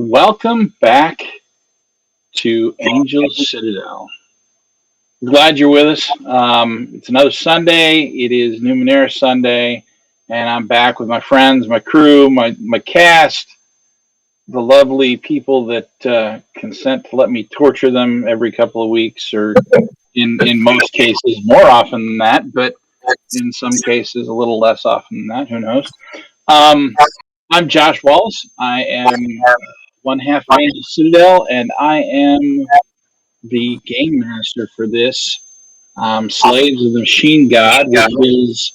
Welcome back to Angel Citadel. Glad you're with us. It's another Sunday. It is Numenera Sunday, and I'm back with my friends, my crew, my cast, the lovely people that consent to let me torture them every couple of weeks, or in most cases more often than that, but in some cases a little less often than that. Who knows? Um, I'm Josh Wallace. I am one half of Angel Citadel, and I am the game master for this Slaves of the Machine God, which is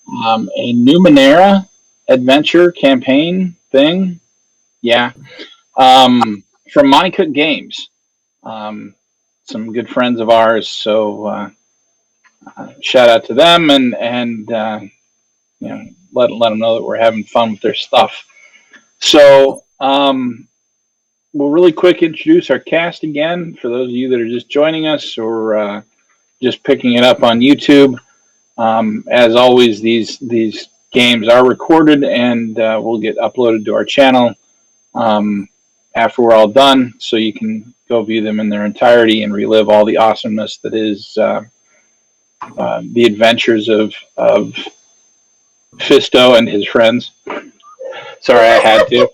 a Numenera adventure campaign thing. Yeah. From Monte Cook Games. Um, some good friends of ours, so shout out to them and let them know that we're having fun with their stuff. So we'll really quick introduce our cast again for those of you that are just joining us or just picking it up on YouTube. As always, these games are recorded and will get uploaded to our channel after we're all done, so you can go view them in their entirety and relive all the awesomeness that is the adventures of Fisto and his friends. Sorry, I had to.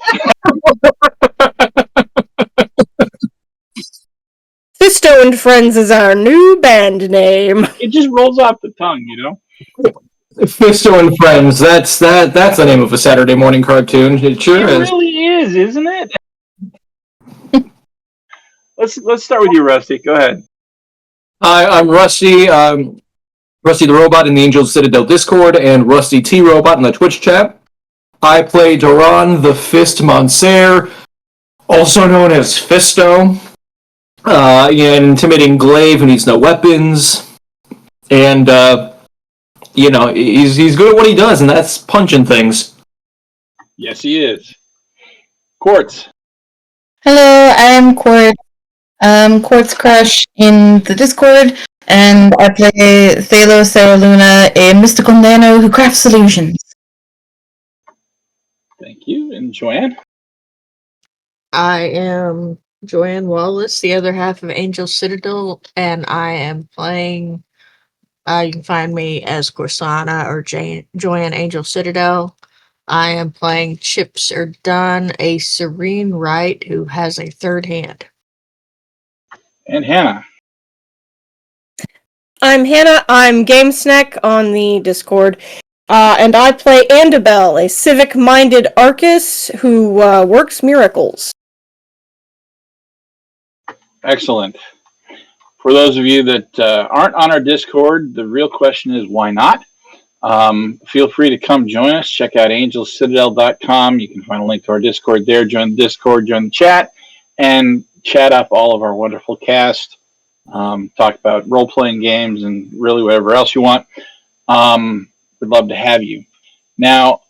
Fisto and Friends is our new band name. It just rolls off the tongue, you know. Fisto and Friends. That's the name of a Saturday morning cartoon. It sure is. It really is, isn't it? Let's start with you, Rusty. Go ahead. Hi, I'm Rusty. Rusty the Robot in the Angel Citadel Discord, and Rusty T Robot in the Twitch chat. I play Duran the Fist Monser, also known as Fisto. An intimidating glaive who needs no weapons, and he's good at what he does, and that's punching things. Yes, he is. Quartz. Hello, I am Quartz. Quartz Crush in the Discord, and I play Thalo Sarah Luna, a mystical nano who crafts illusions. Thank you. And Joanne? I am Joanne Wallace, the other half of Angel Citadel, and I am playing. You can find me as Corsana or Joanne Angel Citadel. I am playing Chips Are Done, a serene right who has a third hand. And Hannah. I'm Hannah. I'm GameSnack on the Discord. And I play Andabel, a civic-minded Arcus who works miracles. Excellent. For those of you that aren't on our Discord, the real question is why not? Feel free to come join us. Check out angelcitadel.com. You can find a link to our Discord there. Join the Discord, join the chat, and chat up all of our wonderful cast. Talk about role-playing games and really whatever else you want. We'd love to have you. Now,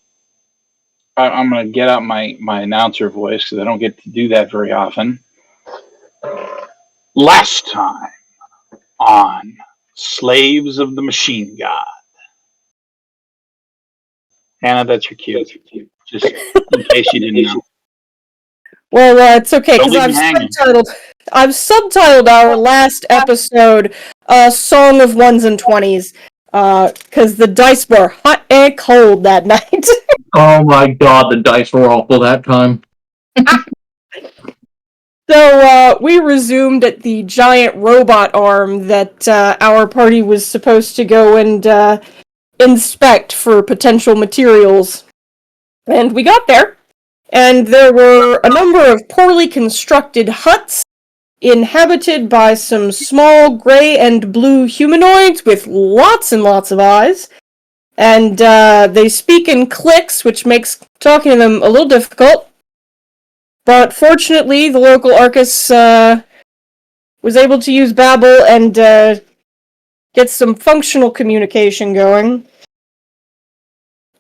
I'm going to get out my announcer voice because I don't get to do that very often. Last time on Slaves of the Machine God. Hannah, that's your cue. Just in case you didn't know. Well, it's okay, Don't because leave me hanging. I've subtitled our last episode, Song of Ones and Twenties, because the dice were hot and cold that night. Oh my god, the dice were awful that time. So, we resumed at the giant robot arm that our party was supposed to go and inspect for potential materials. And we got there, and there were a number of poorly constructed huts inhabited by some small gray and blue humanoids with lots and lots of eyes. And they speak in clicks, which makes talking to them a little difficult. But fortunately, the local Arcus was able to use Babel and get some functional communication going.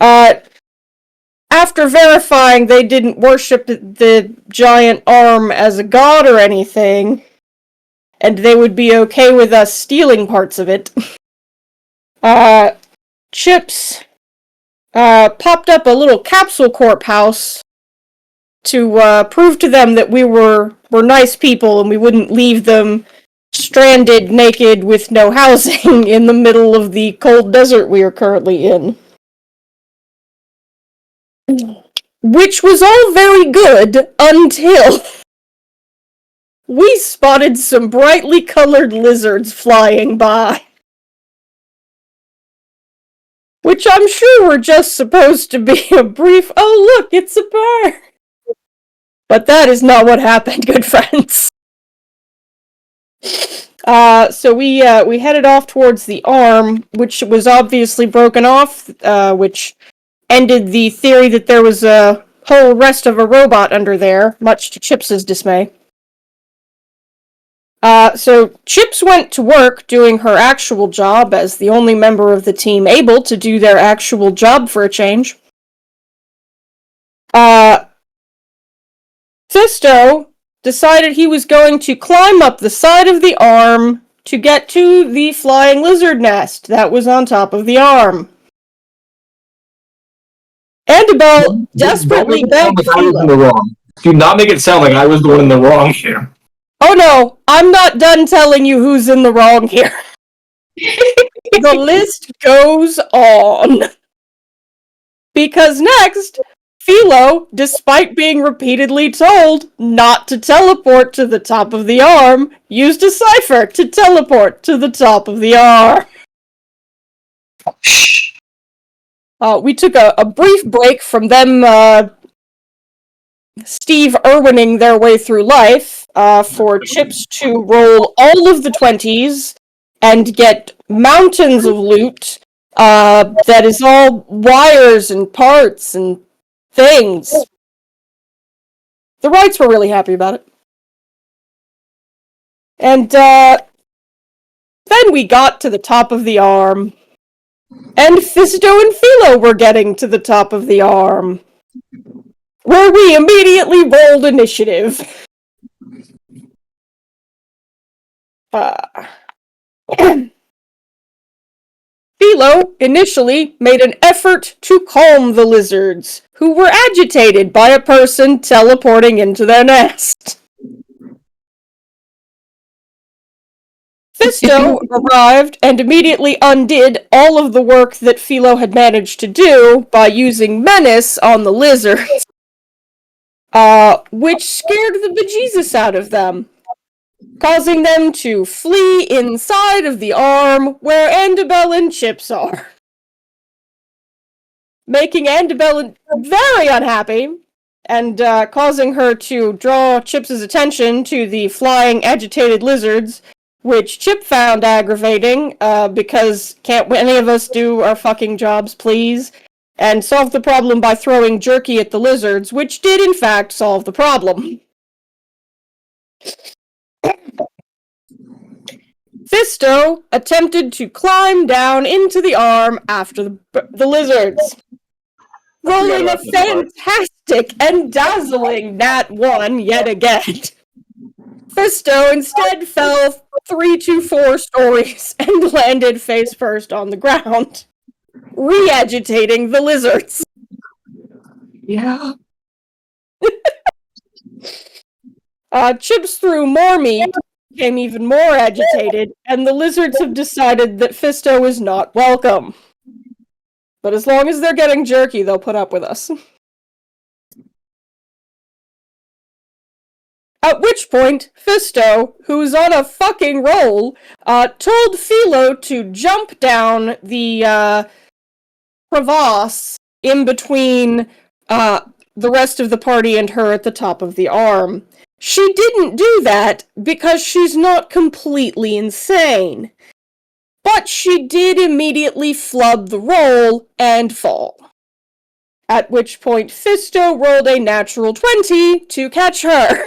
After verifying they didn't worship the giant arm as a god or anything, and they would be okay with us stealing parts of it, Chips popped up a little capsule corp house to prove to them that we were nice people and we wouldn't leave them stranded, naked, with no housing in the middle of the cold desert we are currently in. Which was all very good until we spotted some brightly colored lizards flying by. Which I'm sure were just supposed to be a brief, oh look, it's a bird. But that is not what happened, good friends. So we headed off towards the arm, which was obviously broken off, which ended the theory that there was a whole rest of a robot under there, much to Chips's dismay. So Chips went to work doing her actual job as the only member of the team able to do their actual job for a change. Fisto decided he was going to climb up the side of the arm to get to the flying lizard nest that was on top of the arm. Annabelle desperately begged Philo. Do not make it sound like I was the one in the wrong here. Oh no, I'm not done telling you who's in the wrong here. The list goes on. Because next, Philo, despite being repeatedly told not to teleport to the top of the arm, used a cipher to teleport to the top of the arm. We took a brief break from them Steve Irwining their way through life for Chips to roll all of the 20s and get mountains of loot that is all wires and parts and things. The Wrights were really happy about it. And then we got to the top of the arm. And Fisto and Philo were getting to the top of the arm. Where we immediately rolled initiative. Philo initially made an effort to calm the lizards, who were agitated by a person teleporting into their nest. Fisto arrived and immediately undid all of the work that Philo had managed to do by using menace on the lizards, which scared the bejesus out of them, causing them to flee inside of the arm where Annabelle and Chips are. Making Annabelle very unhappy, and causing her to draw Chips' attention to the flying, agitated lizards, which Chip found aggravating, because can't any of us do our fucking jobs, please? And solve the problem by throwing jerky at the lizards, which did in fact solve the problem. Fisto attempted to climb down into the arm after the lizards, rolling a fantastic and dazzling Nat 1 yet again. Fisto instead fell 3 to 4 stories and landed face first on the ground, re-agitating the lizards. Yeah. Chips threw more meat, became even more agitated, and the lizards have decided that Fisto is not welcome. But as long as they're getting jerky, they'll put up with us. At which point, Fisto, who's on a fucking roll, told Philo to jump down the crevasse in between the rest of the party and her at the top of the arm. She didn't do that because she's not completely insane. But she did immediately flub the roll and fall. At which point Fisto rolled a natural 20 to catch her.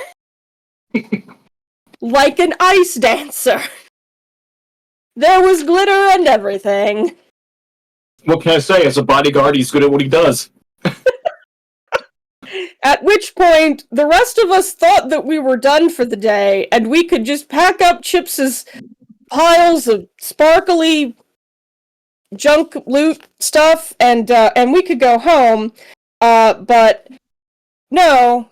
Like an ice dancer. There was glitter and everything. What can I say? As a bodyguard, he's good at what he does. At which point, the rest of us thought that we were done for the day, and we could just pack up Chips's piles of sparkly junk loot stuff, and we could go home. But No.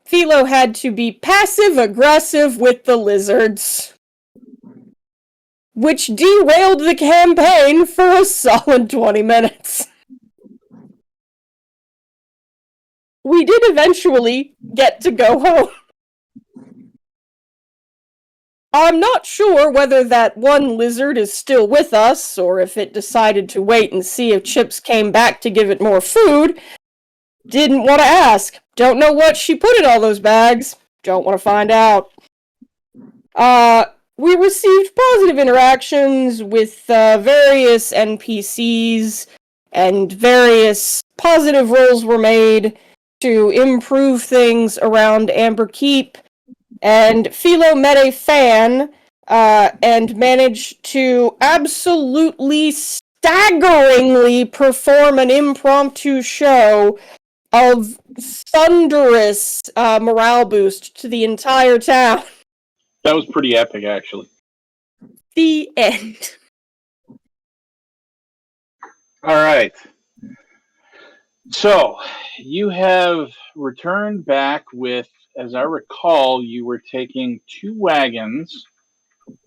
Philo had to be passive-aggressive with the lizards, which derailed the campaign for a solid 20 minutes. We did eventually get to go home. I'm not sure whether that one lizard is still with us, or if it decided to wait and see if Chips came back to give it more food. Didn't want to ask. Don't know what she put in all those bags. Don't want to find out. We received positive interactions with various NPCs, and various positive rolls were made to improve things around Amber Keep, and Philo met a fan and managed to absolutely staggeringly perform an impromptu show of thunderous morale boost to the entire town. That was pretty epic, actually. The end. All right. So, you have returned back with, as I recall, you were taking 2 wagons,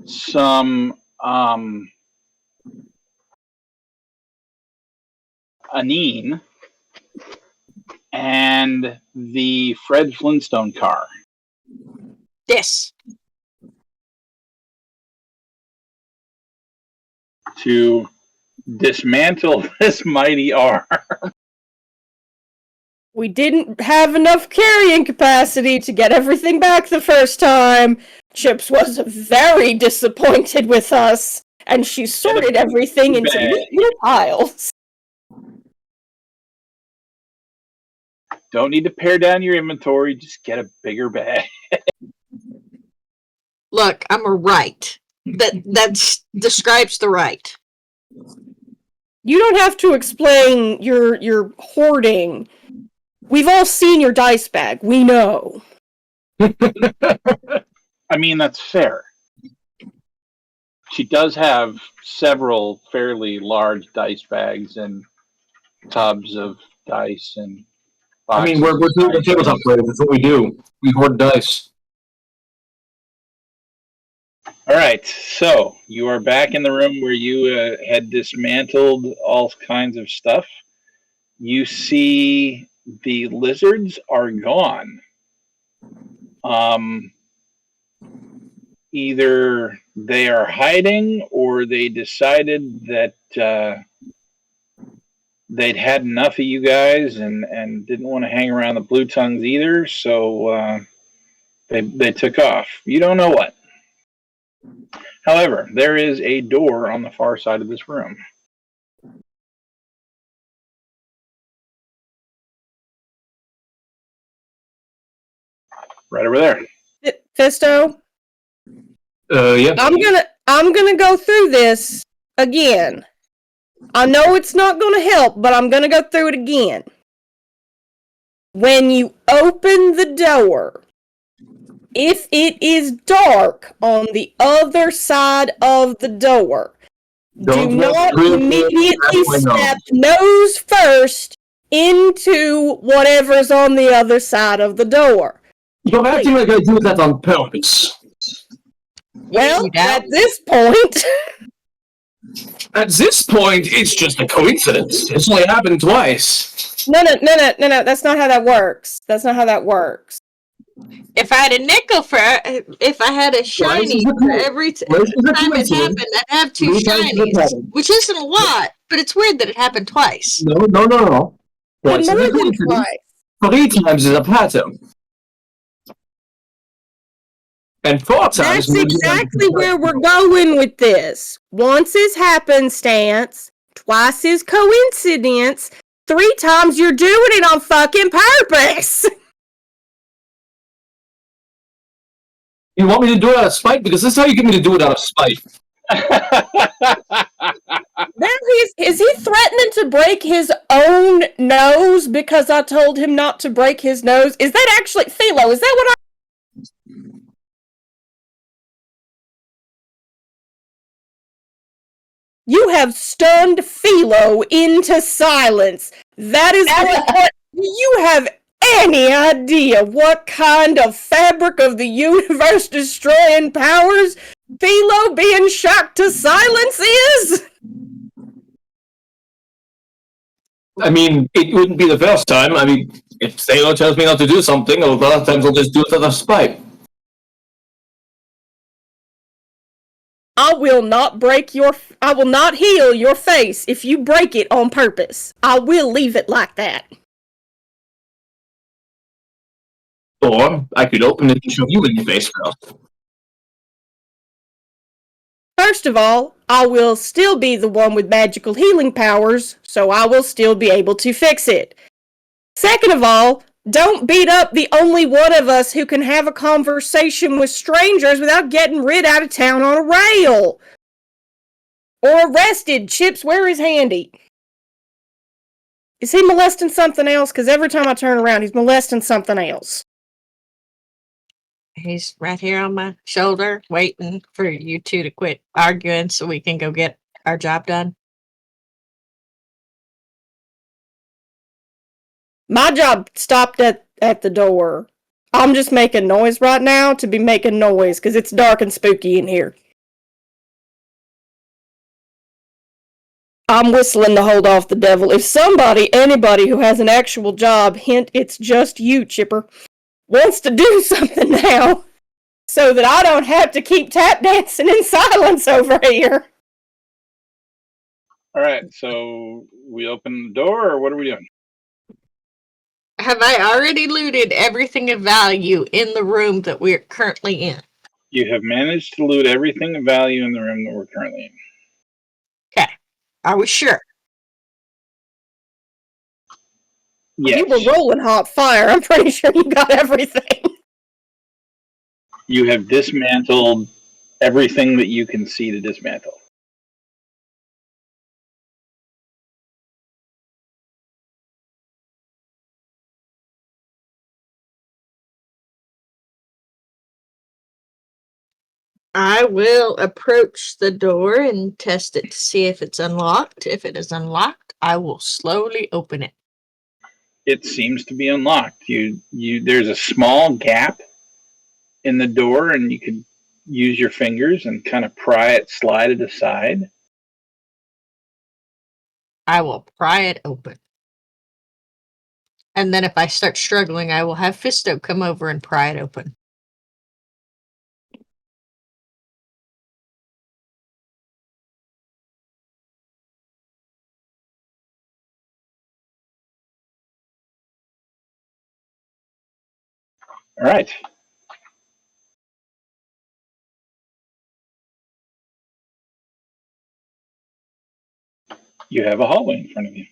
some anine, and the Fred Flintstone car. Yes. To dismantle this mighty arm. We didn't have enough carrying capacity to get everything back the first time. Chips was very disappointed with us, and she sorted everything into neat little piles. Don't need to pare down your inventory, just get a bigger bag. Look, I'm a right. That describes the right. You don't have to explain your hoarding. We've all seen your dice bag. We know. I mean, that's fair. She does have several fairly large dice bags and tubs of dice and boxes. I mean, we're doing the tabletop players. That's what we do. We hoard dice. All right, so you are back in the room where you had dismantled all kinds of stuff. You see the lizards are gone. Either they are hiding or they decided that they'd had enough of you guys and didn't want to hang around the Blue Tongues either, so they took off. You don't know what. However, there is a door on the far side of this room. Right over there. Fisto? Yeah. I'm gonna go through this again. I know it's not gonna help, but I'm gonna go through it again. When you open the door, if it is dark on the other side of the door, do not immediately step nose first into whatever's on the other side of the door. You're acting like I do that on purpose. Well, at this point... At this point, it's just a coincidence. It's only happened twice. No, that's not how that works. That's not how that works. If I had a nickel if I had a shiny for every time it happened, I'd have 2 shinies, which isn't a lot, but it's weird that it happened twice. No. Twice is a coincidence. 3 times is a pattern. And 4 times... That's exactly where we're going with this. Once is happenstance, twice is coincidence, 3 times you're doing it on fucking purpose. You want me to do it out of spite? Because this is how you get me to do it out of spite. Now is he threatening to break his own nose because I told him not to break his nose? Is that actually... Philo, is that what I... You have stunned Philo into silence. That is what you have any idea what kind of fabric of the universe destroying powers Philo being shocked to silence is? I mean, it wouldn't be the first time. I mean, if Thalo tells me not to do something, a lot of times I'll just do it out of spite. I will not heal your face if you break it on purpose. I will leave it like that. Or I could open it and shove you in your face first. First of all, I will still be the one with magical healing powers, so I will still be able to fix it. Second of all, don't beat up the only one of us who can have a conversation with strangers without getting rid out of town on a rail. Or arrested. Chips, where is Handy? Is he molesting something else? Because every time I turn around, he's molesting something else. He's right here on my shoulder, waiting for you two to quit arguing so we can go get our job done. My job stopped at the door. I'm just making noise right now to be making noise because it's dark and spooky in here. I'm whistling to hold off the devil. If anybody who has an actual job, hint it's just you, Chipper, wants to do something now so that I don't have to keep tap dancing in silence over here. All right, so we open the door, or what are we doing? Have I already looted everything of value in the room that we're currently in? You have managed to loot everything of value in the room that we're currently in. Okay. Are we sure? Yes. You were rolling hot fire. I'm pretty sure you got everything. You have dismantled everything that you can see to dismantle. I will approach the door and test it to see if it's unlocked. If it is unlocked, I will slowly open it. It seems to be unlocked. There's a small gap in the door, and you can use your fingers and kind of pry it, slide it aside. I will pry it open. And then if I start struggling, I will have Fisto come over and pry it open. All right. You have a hallway in front of you.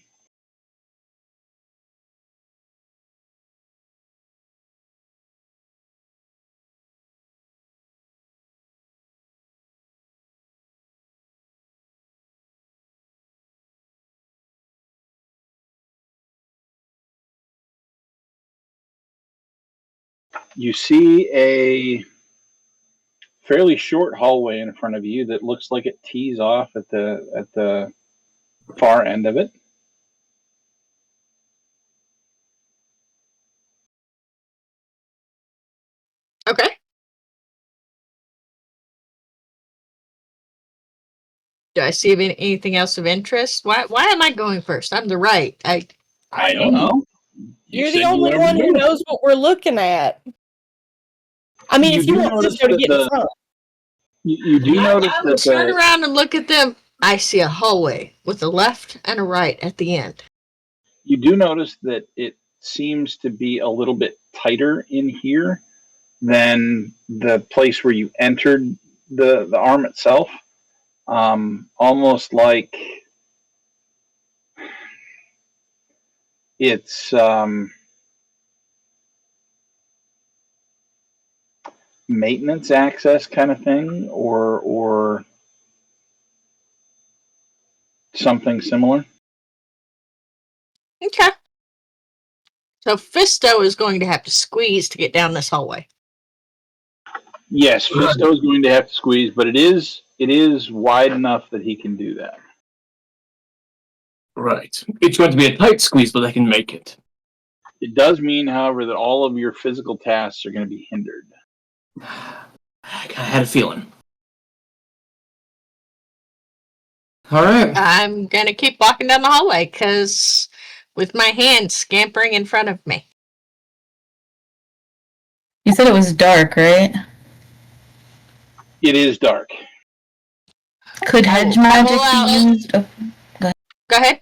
You see a fairly short hallway in front of you that looks like it tees off at the far end of it. Okay. Do I see anything else of interest? Why am I going first? I'm the right. I don't know. You're the only one who knows what we're looking at. I mean, if you want Fisto to get in front. You do notice I that turn around and look at them. I see a hallway with a left and a right at the end. You do notice that it seems to be a little bit tighter in here than the place where you entered the arm itself. Almost like it's maintenance access kind of thing, or something similar. Okay. So Fisto is going to have to squeeze to get down this hallway. Yes, Fisto is going to have to squeeze, but it is wide enough that he can do that. Right. It's going to be a tight squeeze, but I can make it. It does mean, however, that all of your physical tasks are going to be hindered. I kind of had a feeling. All right. I'm gonna keep walking down the hallway because with my hand scampering in front of me. You said it was dark, right? It is dark. Could hedge I magic will be allow- used? Oh, Go ahead.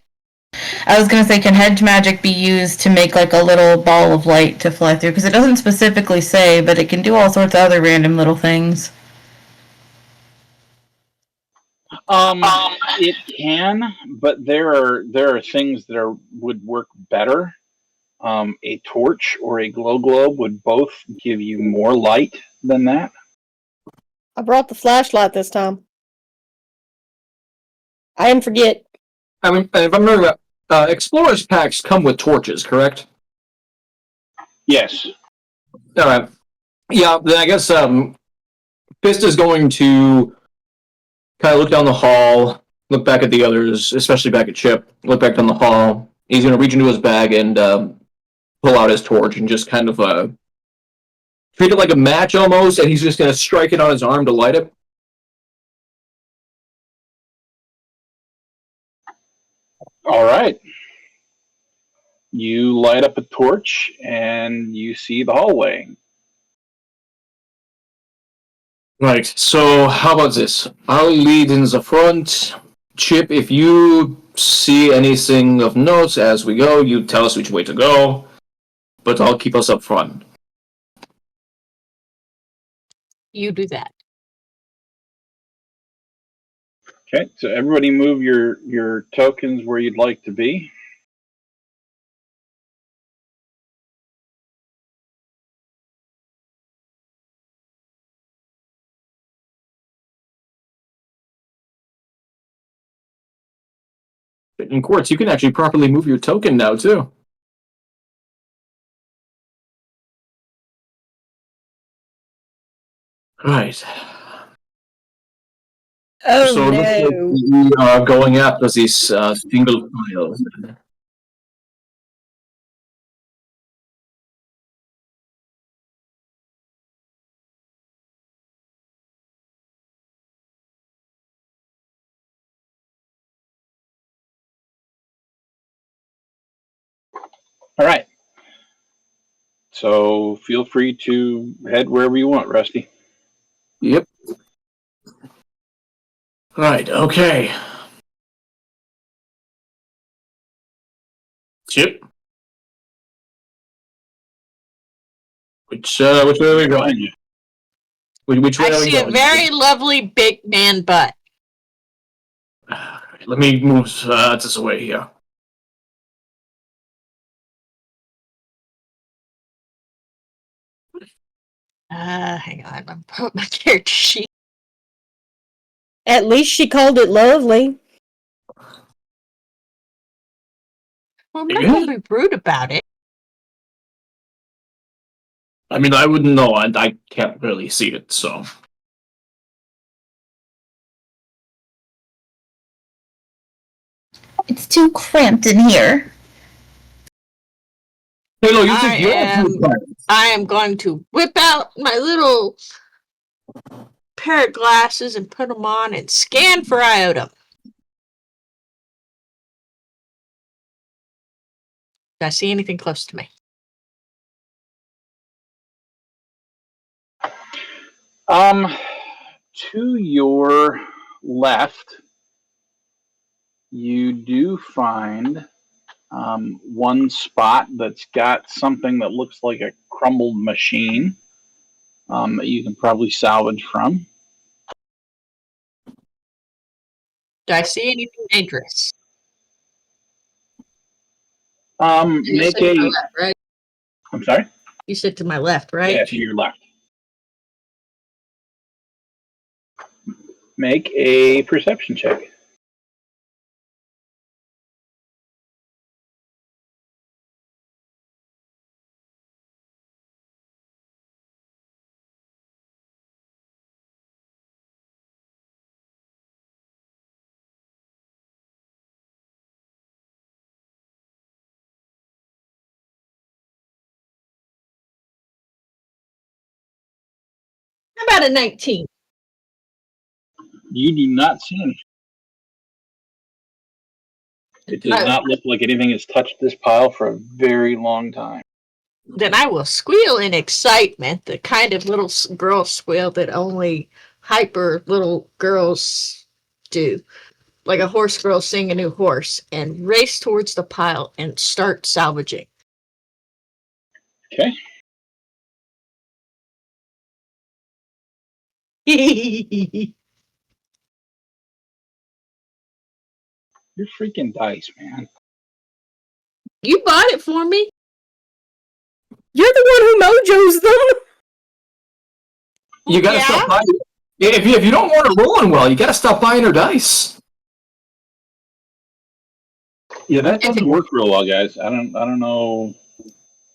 I was gonna say, can hedge magic be used to make like a little ball of light to fly through? Because it doesn't specifically say, but it can do all sorts of other random little things. Um, it can, but there are things that would work better. A torch or a glow globe would both give you more light than that. I brought the flashlight this time. I didn't forget. I mean, if I'm remembering, explorers packs come with torches, correct? Yes. All right. Yeah. Then I guess Fist is going to kind of look down the hall, look back at the others, especially back at Chip. Look back down the hall. He's going to reach into his bag and pull out his torch and just kind of treat it like a match almost, and he's just going to strike it on his arm to light it. All right. You light up a torch and you see the hallway. Right. So how about this? I'll lead in the front. Chip, if you see anything of note as we go, you tell us which way to go. But I'll keep us up front. You do that. Okay, so everybody move your tokens where you'd like to be. In Quartz, you can actually properly move your token now, too. Right. Oh So it looks like no. we are going after these single files. All right. So feel free to head wherever you want, Rusty. Yep. Right, okay. Chip? Which way are we Behind going? you. Which way I are we see a going? very lovely big man butt. Let me move this away here. Hang on. I'm putting my character sheet. At least she called it lovely. Well, I'm not going to be rude about it. I mean, I wouldn't know. I can't really see it, so. It's too cramped in here. Halo, you think you're too quiet? I am going to whip out my little pair of glasses and put them on and scan for iota. Do I see anything close to me? To your left, you do find one spot that's got something that looks like a crumbled machine that you can probably salvage from. Do I see anything dangerous? You Make said to my a. left, right? I'm sorry. You said to my left, right? Yeah, to your left. Make a perception check. got a 19. You do not see anything. It does not look like anything has touched this pile for a very long time. Then I will squeal in excitement, the kind of little girl squeal that only hyper little girls do. Like a horse girl seeing a new horse, and race towards the pile and start salvaging. Okay. Your freaking dice, man. You bought it for me. You're the one who mojos them. You gotta stop buying. If you don't want her rolling well, you gotta stop buying her dice. Yeah, that doesn't work real well, guys. I don't know.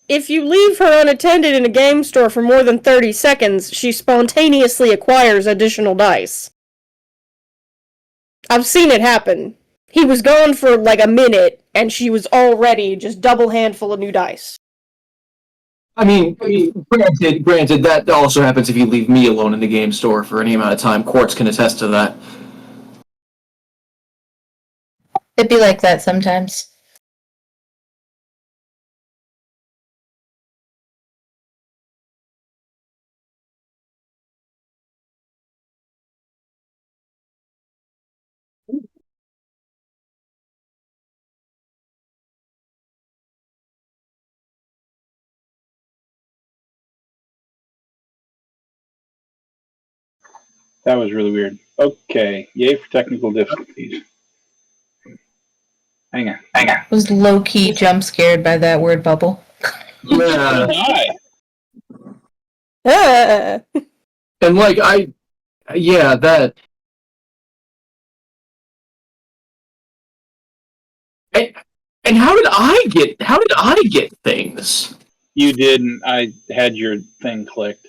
If you leave her unattended in a game store for more than 30 seconds, she spontaneously acquires additional dice. I've seen it happen. He was gone for like a minute, and she was already just double handful of new dice. I mean, granted, that also happens if you leave me alone in the game store for any amount of time. Quartz can attest to that. It'd be like that sometimes. That was really weird. Okay, yay for technical difficulties. Hang on. I was low-key jump scared by that word bubble. Yeah. Hi. And like that. And how did I get things? You didn't. I had your thing clicked.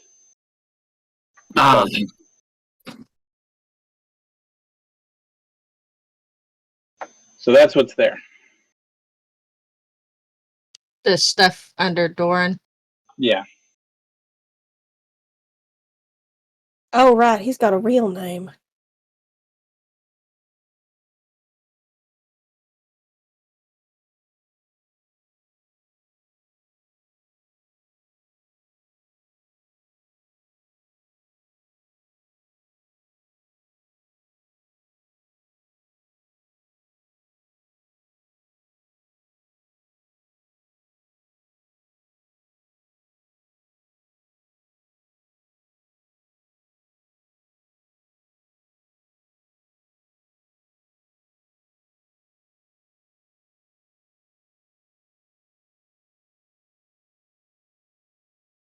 Ah. So that's what's there. The stuff under Doran. Yeah. Oh, right, he's got a real name.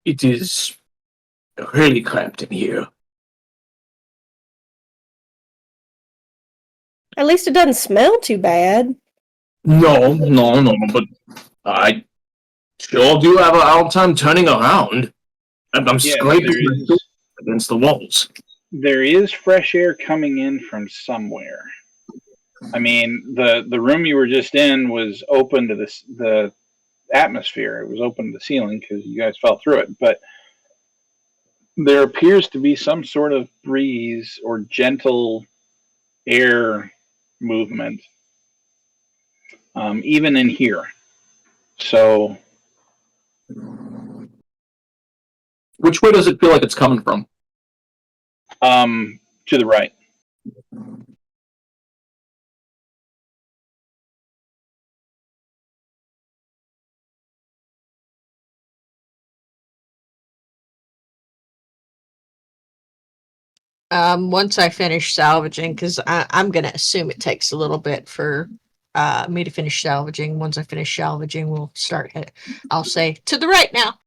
It is really cramped in here. At least it doesn't smell too bad. No, but I sure do have a hard time turning around. I'm scraping against the walls. There is fresh air coming in from somewhere. I mean, the room you were just in was open to the atmosphere. It was open to the ceiling because you guys fell through it. But there appears to be some sort of breeze or gentle air movement, even in here. So, which way does it feel like it's coming from? to the right. Once I finish salvaging, because I'm going to assume it takes a little bit for me to finish salvaging. Once I finish salvaging, we'll start it. I'll say, to the right now.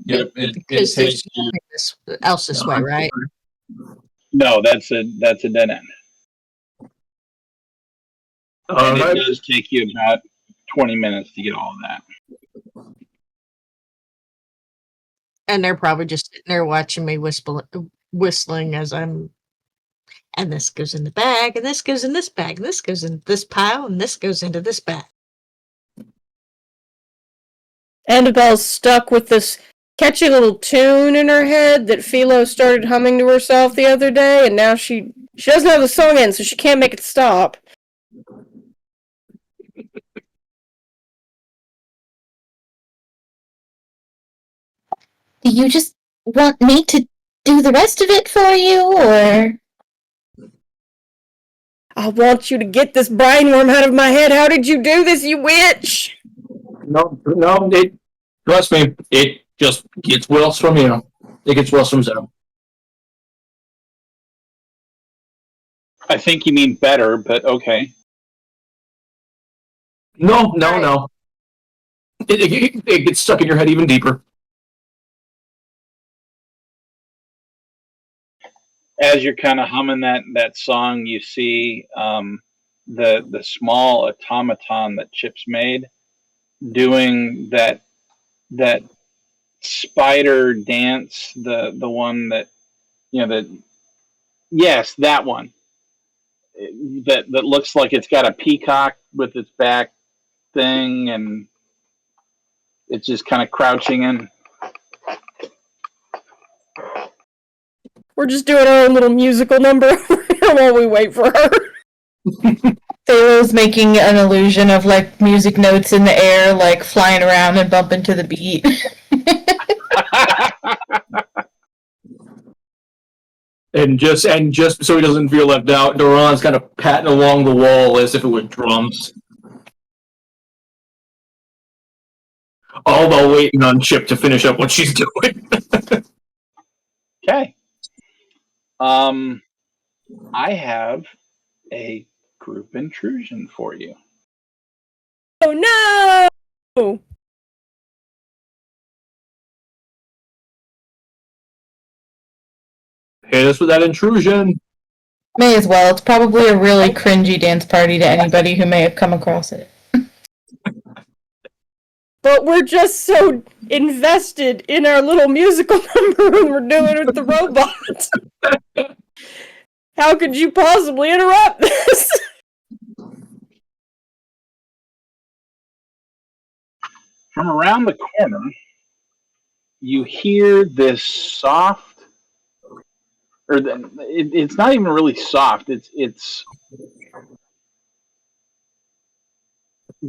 Yep, Because there's nothing else this way, right? No, that's a dead end. And it does take you about 20 minutes to get all of that. And they're probably just sitting there watching me whistling as I'm. And this goes in the bag, and this goes in this bag, and this goes in this pile, and this goes into this bag. Annabelle's stuck with this catchy little tune in her head that Philo started humming to herself the other day, and now she doesn't have the song in, so she can't make it stop. Do you just want me to do the rest of it for you, or? I want you to get this brain worm out of my head. How did you do this, you witch? No, trust me, it just gets worse from here. It gets worse from zero. I think you mean better, but okay. No. It gets stuck in your head even deeper. As you're kind of humming that song, you see the small automaton that Chip's made doing that spider dance, the one that yes, that one that looks like it's got a peacock with its back thing, and it's just kind of crouching in. We're just doing our own little musical number while we wait for her. Phalo's making an illusion of like music notes in the air, like flying around and bumping to the beat. And just so he doesn't feel left out, Doran's kind of patting along the wall as if it were drums. All while waiting on Chip to finish up what she's doing. Okay. I have a group intrusion for you. Oh no! Hit us with that intrusion. May as well. It's probably a really cringy dance party to anybody who may have come across it. But we're just so invested in our little musical number when we're doing it with the robots. How could you possibly interrupt this? From around the corner, you hear this soft, or it's not even really soft. It's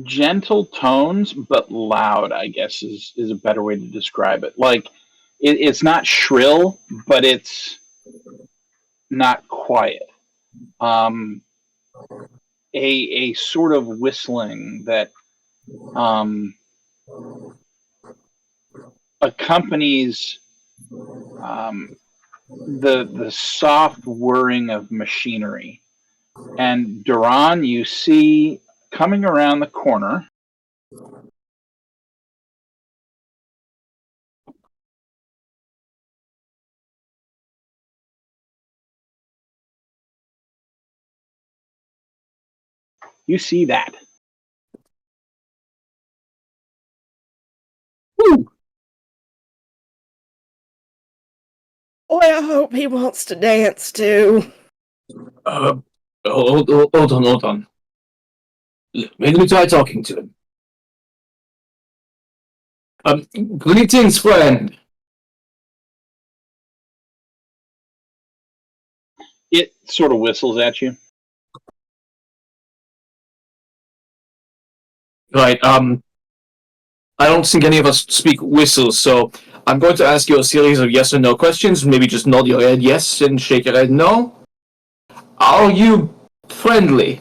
gentle tones, but loud, I guess is a better way to describe it. Like it's not shrill, but it's not quiet. A sort of whistling that accompanies the soft whirring of machinery. And Duran, you see coming around the corner. You see that. Woo. Boy, I hope he wants to dance too. Hold on. Let me try talking to him. Greetings, friend. It sort of whistles at you. Right, I don't think any of us speak whistles, so I'm going to ask you a series of yes or no questions. Maybe just nod your head yes and shake your head no. Are you friendly?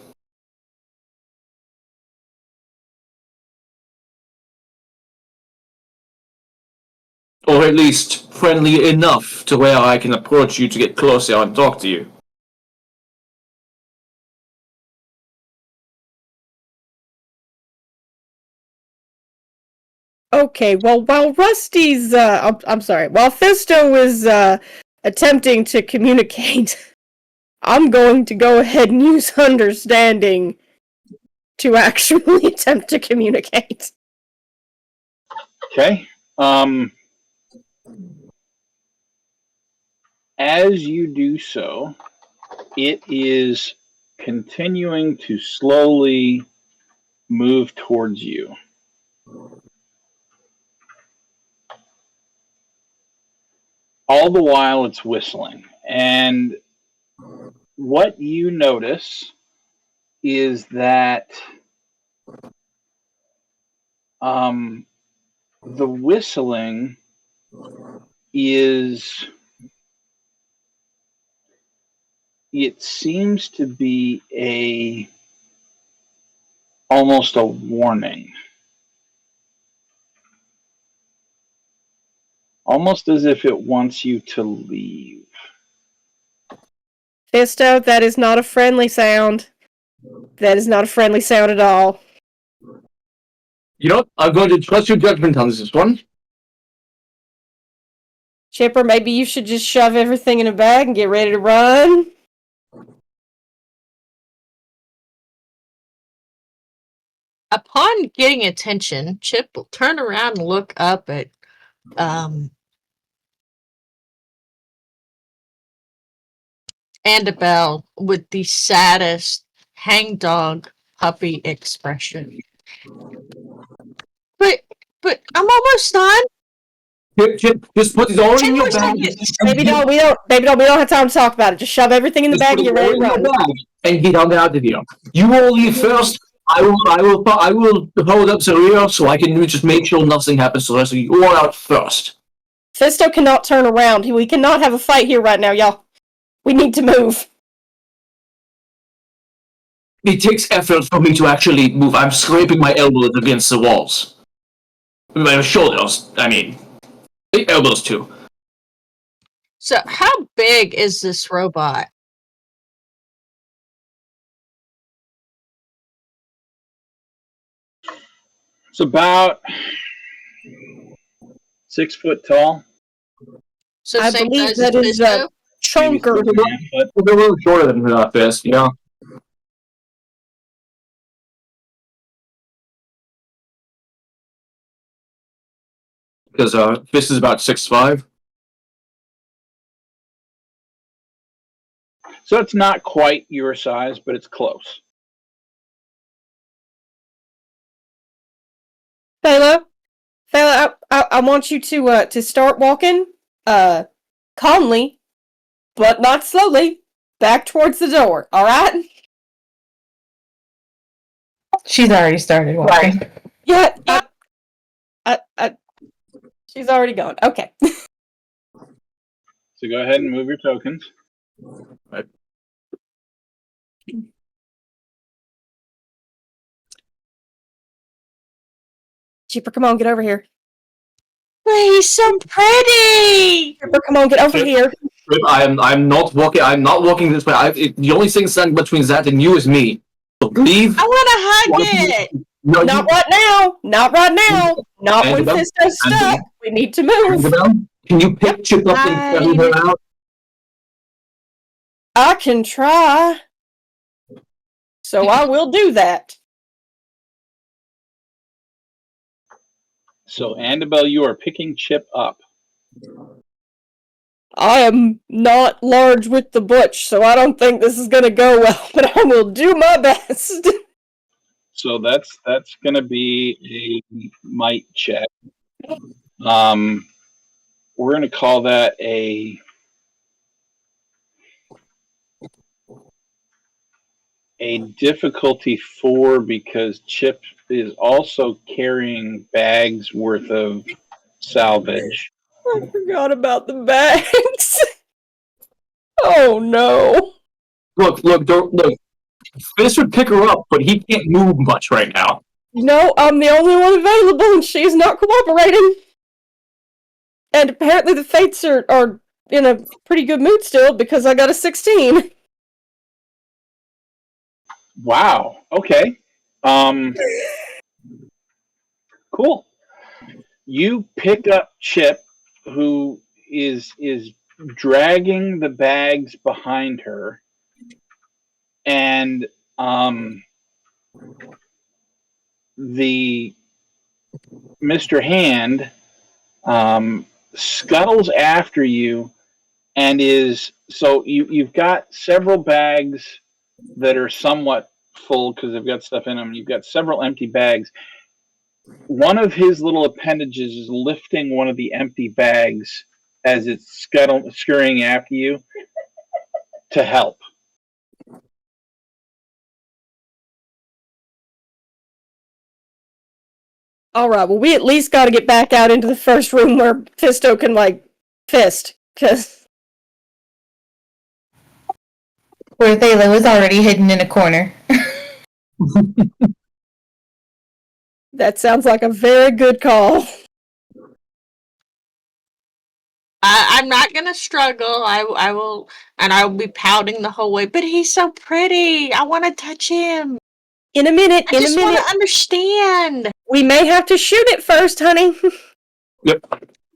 Or at least friendly enough to where I can approach you to get closer and talk to you? Okay, well, while Rusty's, I'm sorry, while Fisto is, attempting to communicate, I'm going to go ahead and use understanding to actually attempt to communicate. Okay. As you do so, it is continuing to slowly move towards you. all the while it's whistling. And what you notice is that the whistling is, it seems to be almost a warning. Almost as if it wants you to leave. Fisto, that is not a friendly sound. That is not a friendly sound at all. You know what? I'm going to trust your judgment on this one. Chipper, maybe you should just shove everything in a bag and get ready to run. Upon getting attention, Chip will turn around and look up at Annabelle with the saddest hangdog puppy expression. But I'm almost done. Chip, just put these all 10 in your more bag. seconds. Baby doll, we don't have time to talk about it. Just shove everything in the Just bag put and it get all ready to in your run. bag and get on out of here. You all leave first. I will hold up the rear so I can just make sure nothing happens to the rest of you. All out first. Fisto cannot turn around. We cannot have a fight here right now, y'all. We need to move. It takes effort for me to actually move. I'm scraping my elbows against the walls. My shoulders, I mean. The elbows too. So, how big is this robot? It's about 6 foot tall. So, I same believe size that as is Fisto? Maybe chunker. 6.5 foot. They're a little shorter than this, yeah. Because Fist is about 6'5". So it's not quite your size, but it's close. Phalo, I want you to start walking, calmly, but not slowly, back towards the door. All right? She's already started walking. Yeah. She's already gone. Okay. So go ahead and move your tokens. Right. Chipper, come on, get over here. He's so pretty! Chipper, come on, get over here. I'm not walking this way. The only thing standing between that and you is me. So leave. I want to hug it! No, Not right now. Not right now. Not when Annabelle? Fisto's stuck. We need to move. Can you pick Chip up and carry her out? I can try. So I will do that. So Annabelle, you are picking Chip up. I am not large with the butch, so I don't think this is going to go well, but I will do my best. So that's going to be a might check. We're going to call that a difficulty 4 because Chip is also carrying bags worth of salvage. I forgot about the bags. Oh no. Look. Fist would pick her up, but he can't move much right now. No, I'm the only one available and she's not cooperating. And apparently the Fates are in a pretty good mood still because I got a 16. Wow. Okay. Cool. You pick up Chip, who is dragging the bags behind her, and the Mr. Hand scuttles after you, and you've got several bags that are somewhat full because they've got stuff in them. You've got several empty bags. One of his little appendages is lifting one of the empty bags as it's scurrying after you to help. All right. Well, we at least got to get back out into the first room where Fisto can fist, because Where Thalo was already hidden in a corner. that sounds like a very good call. I'm not gonna struggle. I will, and I will be pouting the whole way. But he's so pretty. I want to touch him. In a minute. I just want to understand. We may have to shoot it first, honey. Yep.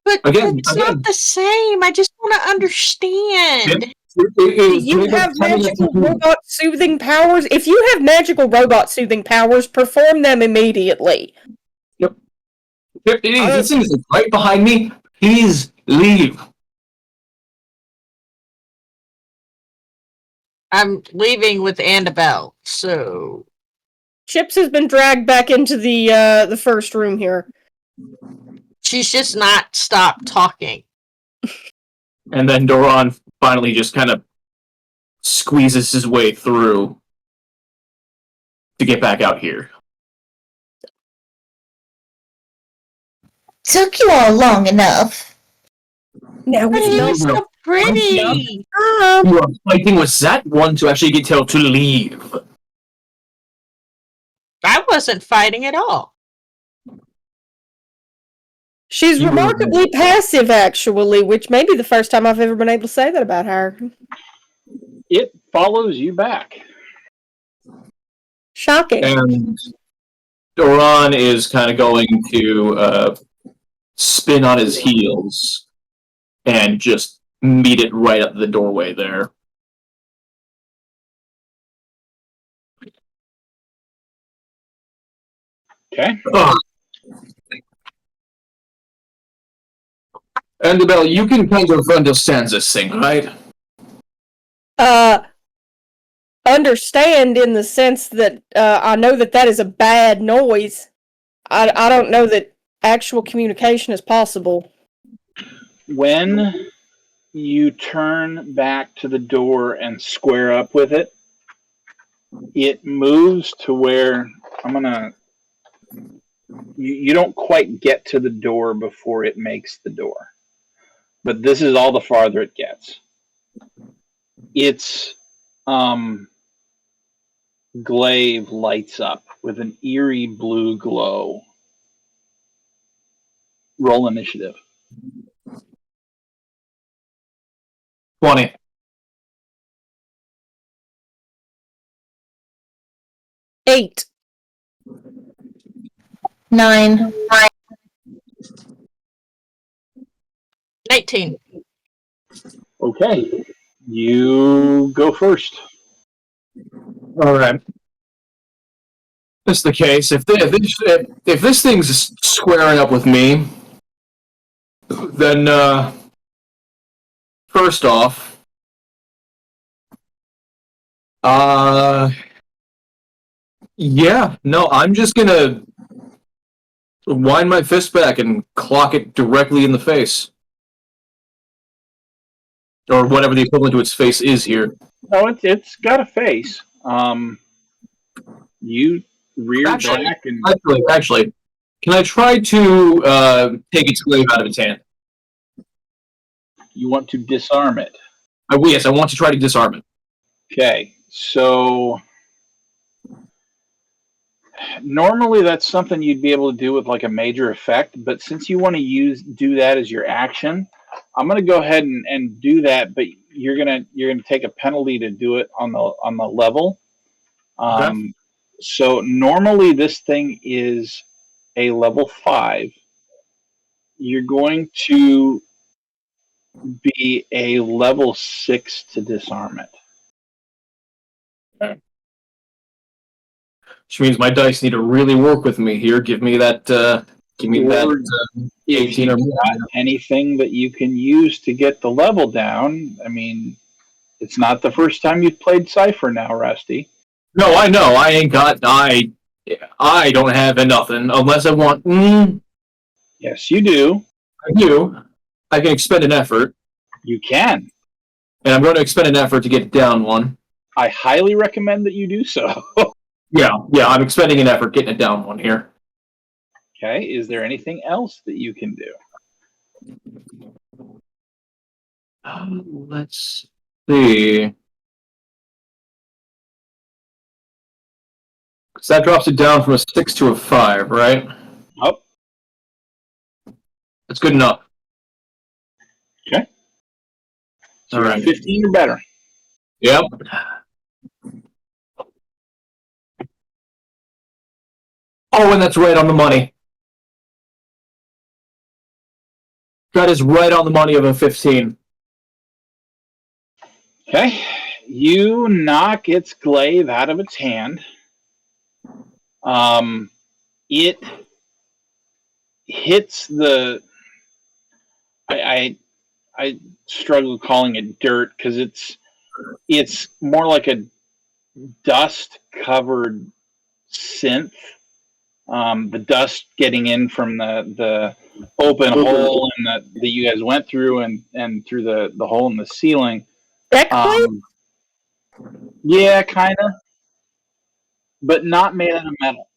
But Again, it's not the same. I just want to understand. Yep. Do you have magical robot soothing powers? If you have magical robot soothing powers, perform them immediately. Yep. This thing is right behind me. Please leave. I'm leaving with Annabelle, so Chips has been dragged back into the first room here. she's just not stopped talking. And then Doran finally just kind of squeezes his way through to get back out here. Took you all long enough. Now But it's he not. was so pretty. You are fighting with that one to actually get Tail to leave. I wasn't fighting at all. She's remarkably passive, actually, which may be the first time I've ever been able to say that about her. It follows you back. Shocking. And Doran is kind of going to spin on his heels and just meet it right at the doorway there. Okay. Annabelle, you can kind of understand this thing, right? Understand in the sense that I know that is a bad noise. I don't know that actual communication is possible. When you turn back to the door and square up with it, it moves to where you don't quite get to the door before it makes the door. But this is all the farther it gets. Its glaive lights up with an eerie blue glow. Roll initiative. 20. 8. 9. 19. Okay. You go first. Alright. That's the case. If this thing's squaring up with me, then, first off, yeah, no, I'm just gonna wind my fist back and clock it directly in the face. Or whatever the equivalent to its face is here. No, it's got a face. You rear back and Actually, can I try to take its glaive out of its hand? you want to disarm it. Yes, I want to try to disarm it. Okay, so normally that's something you'd be able to do with like a major effect, but since you want to do that as your action, I'm gonna go ahead and do that, but you're gonna take a penalty to do it on the level. Okay. So normally this thing is a level 5. You're going to be a level 6 to disarm it. Which means my dice need to really work with me here. Give me that 18 or more. Anything that you can use to get the level down. I mean, it's not the first time you've played Cypher now, Rusty. No, I know. I don't have nothing unless I want. Yes, you do. I do. I can expend an effort, You can. and I'm going to expend an effort to get down one. I highly recommend that you do so. Yeah, I'm expending an effort getting it down one here. Okay, is there anything else that you can do? Let's see. So that drops it down from a 6 to a 5, right? Oh, That's good enough. okay. So All you're right. 15 or better. Yep. Oh, and that's right on the money. That is right on the money of a 15. Okay. You knock its glaive out of its hand. It hits the. I struggle calling it dirt because it's more like a dust covered synth. The dust getting in from the open hole and that you guys went through and through the hole in the ceiling. Backblade? Yeah, kind of, but not made out of metal.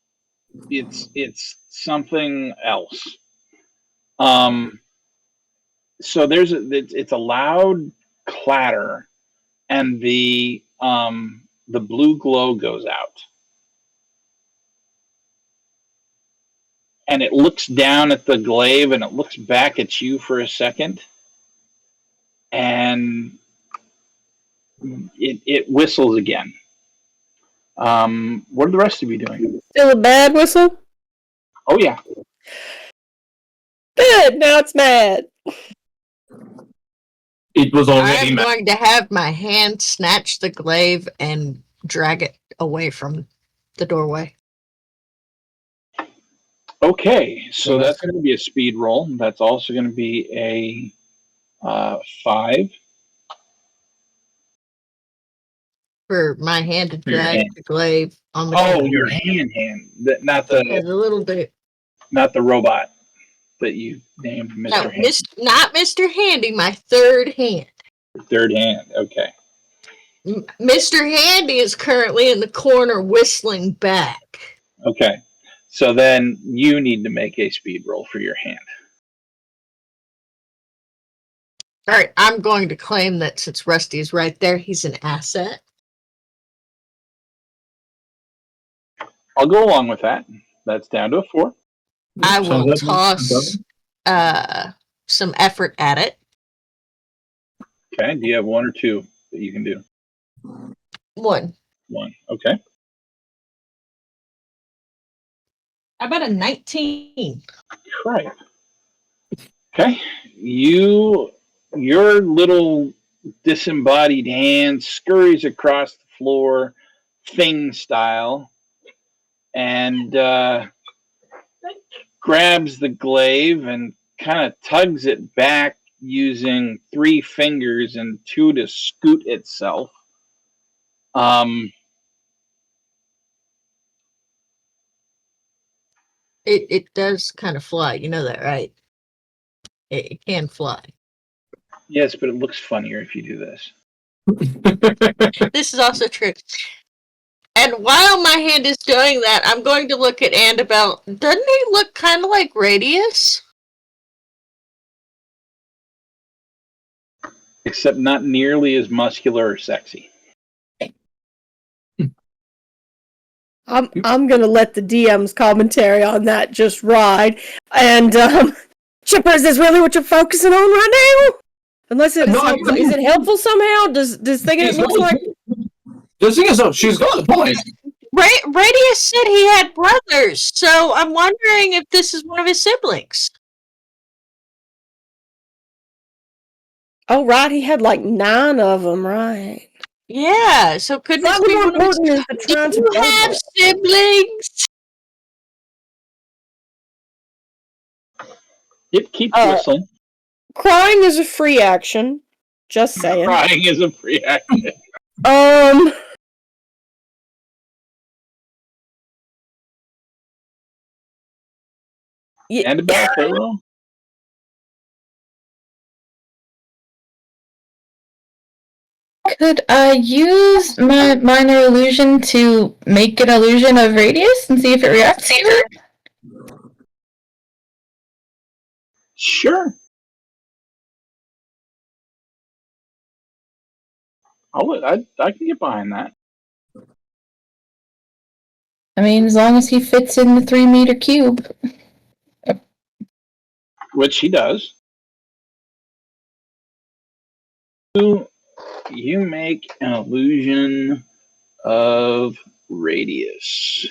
It's something else. So it's a loud clatter, and the blue glow goes out, and it looks down at the glaive, and it looks back at you for a second, and it whistles again. What are the rest of you doing? Still a bad whistle? Oh yeah. Good, now it's mad. It was I already am mad. going to have my hand snatch the glaive and drag it away from the doorway. Okay, so that's going to be a speed roll. That's also going to be a 5. For my hand to Your drag hand. the glaive on the Oh, ground. your hand, not Yeah, the the little bit. not the robot that you named No, Mr. Hand. not Mr. Handy, my third hand. Third hand. Okay. Mr. Handy is currently in the corner whistling back. Okay. So then you need to make a speed roll for your hand. All right, I'm going to claim that since Rusty is right there, he's an asset. I'll go along with that. That's down to a 4. I will toss some effort at it. Okay. Do you have 1 or 2 that you can do? 1. 1. Okay. How about a 19? Right. Okay. Your little disembodied hand scurries across the floor, thing style, and grabs the glaive and kind of tugs it back using 3 fingers and 2 to scoot itself. It does kind of fly. You know that, right? It can fly. Yes, but it looks funnier if you do this. This is also true. And while my hand is doing that, I'm going to look at Annabelle. Doesn't he look kind of like Radius? Except not nearly as muscular or sexy. I'm gonna let the DM's commentary on that just ride. And Chipper, is this really what you're focusing on right now? Unless it is it helpful somehow? Does thinking it looks like The thing is, though, she's got a point. Radius said he had brothers, so I'm wondering if this is one of his siblings. oh right, he had like 9 of them, right? Yeah, so couldn't this Probably be more one of his... important is the Do trying to you have siblings? It keeps whistling. Crying is a free action. Just saying. Crying is a free action. Yeah, Annabelle, Pharaoh? Could I use my minor illusion to make an illusion of radius and see if it reacts to it? Sure. I can get behind that. I mean, as long as he fits in the 3-meter cube. Which he does. You make an illusion of radius.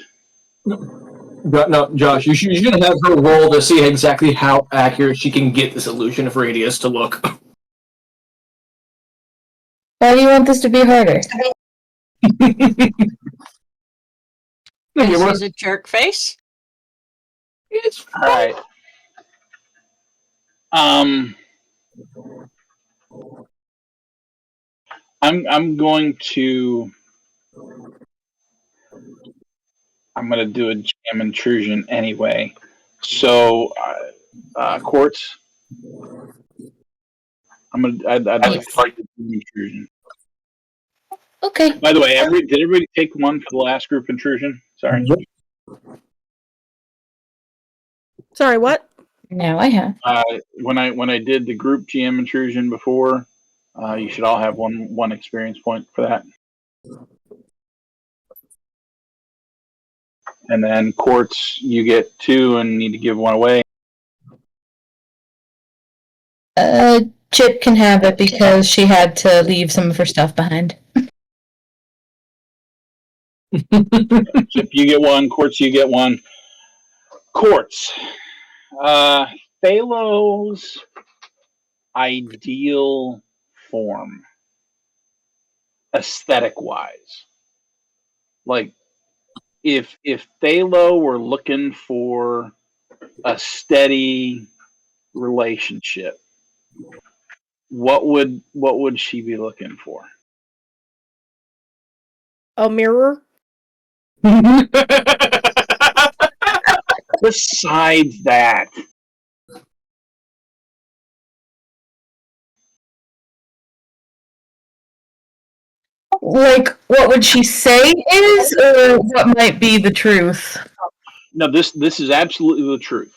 No, Josh, you should have her roll to see exactly how accurate she can get this illusion of radius to look. Why do you want this to be harder? Because he's a jerk face. All right. I'm going to do a jam intrusion anyway. So, Quartz, I'd like to fight the intrusion. Okay. By the way, did everybody take one for the last group intrusion? Sorry. Sorry, what? Now I have. When I did the group GM intrusion before, you should all have one experience point for that. And then Quartz, you get 2 and need to give 1 away. Chip can have it because she had to leave some of her stuff behind. Chip, you get 1. Quartz, you get 1. Quartz. Thalos' ideal form, aesthetic-wise. Like, if Thalo were looking for a steady relationship, what would she be looking for? A mirror? Besides that, Like, what would she say is, or what might be the truth? no, this is absolutely the truth.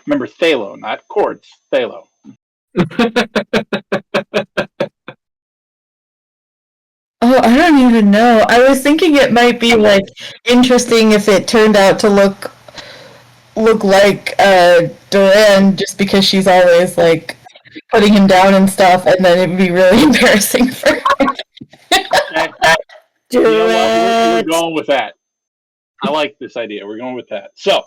Remember, Thalo, not Quartz. Thalo. Oh, I don't even know. I was thinking it might be like interesting if it turned out to look like Duran, just because she's always like putting him down and stuff, and then it'd be really embarrassing for her. Do You know what? We're it! going with that. I like this idea. We're going with that. So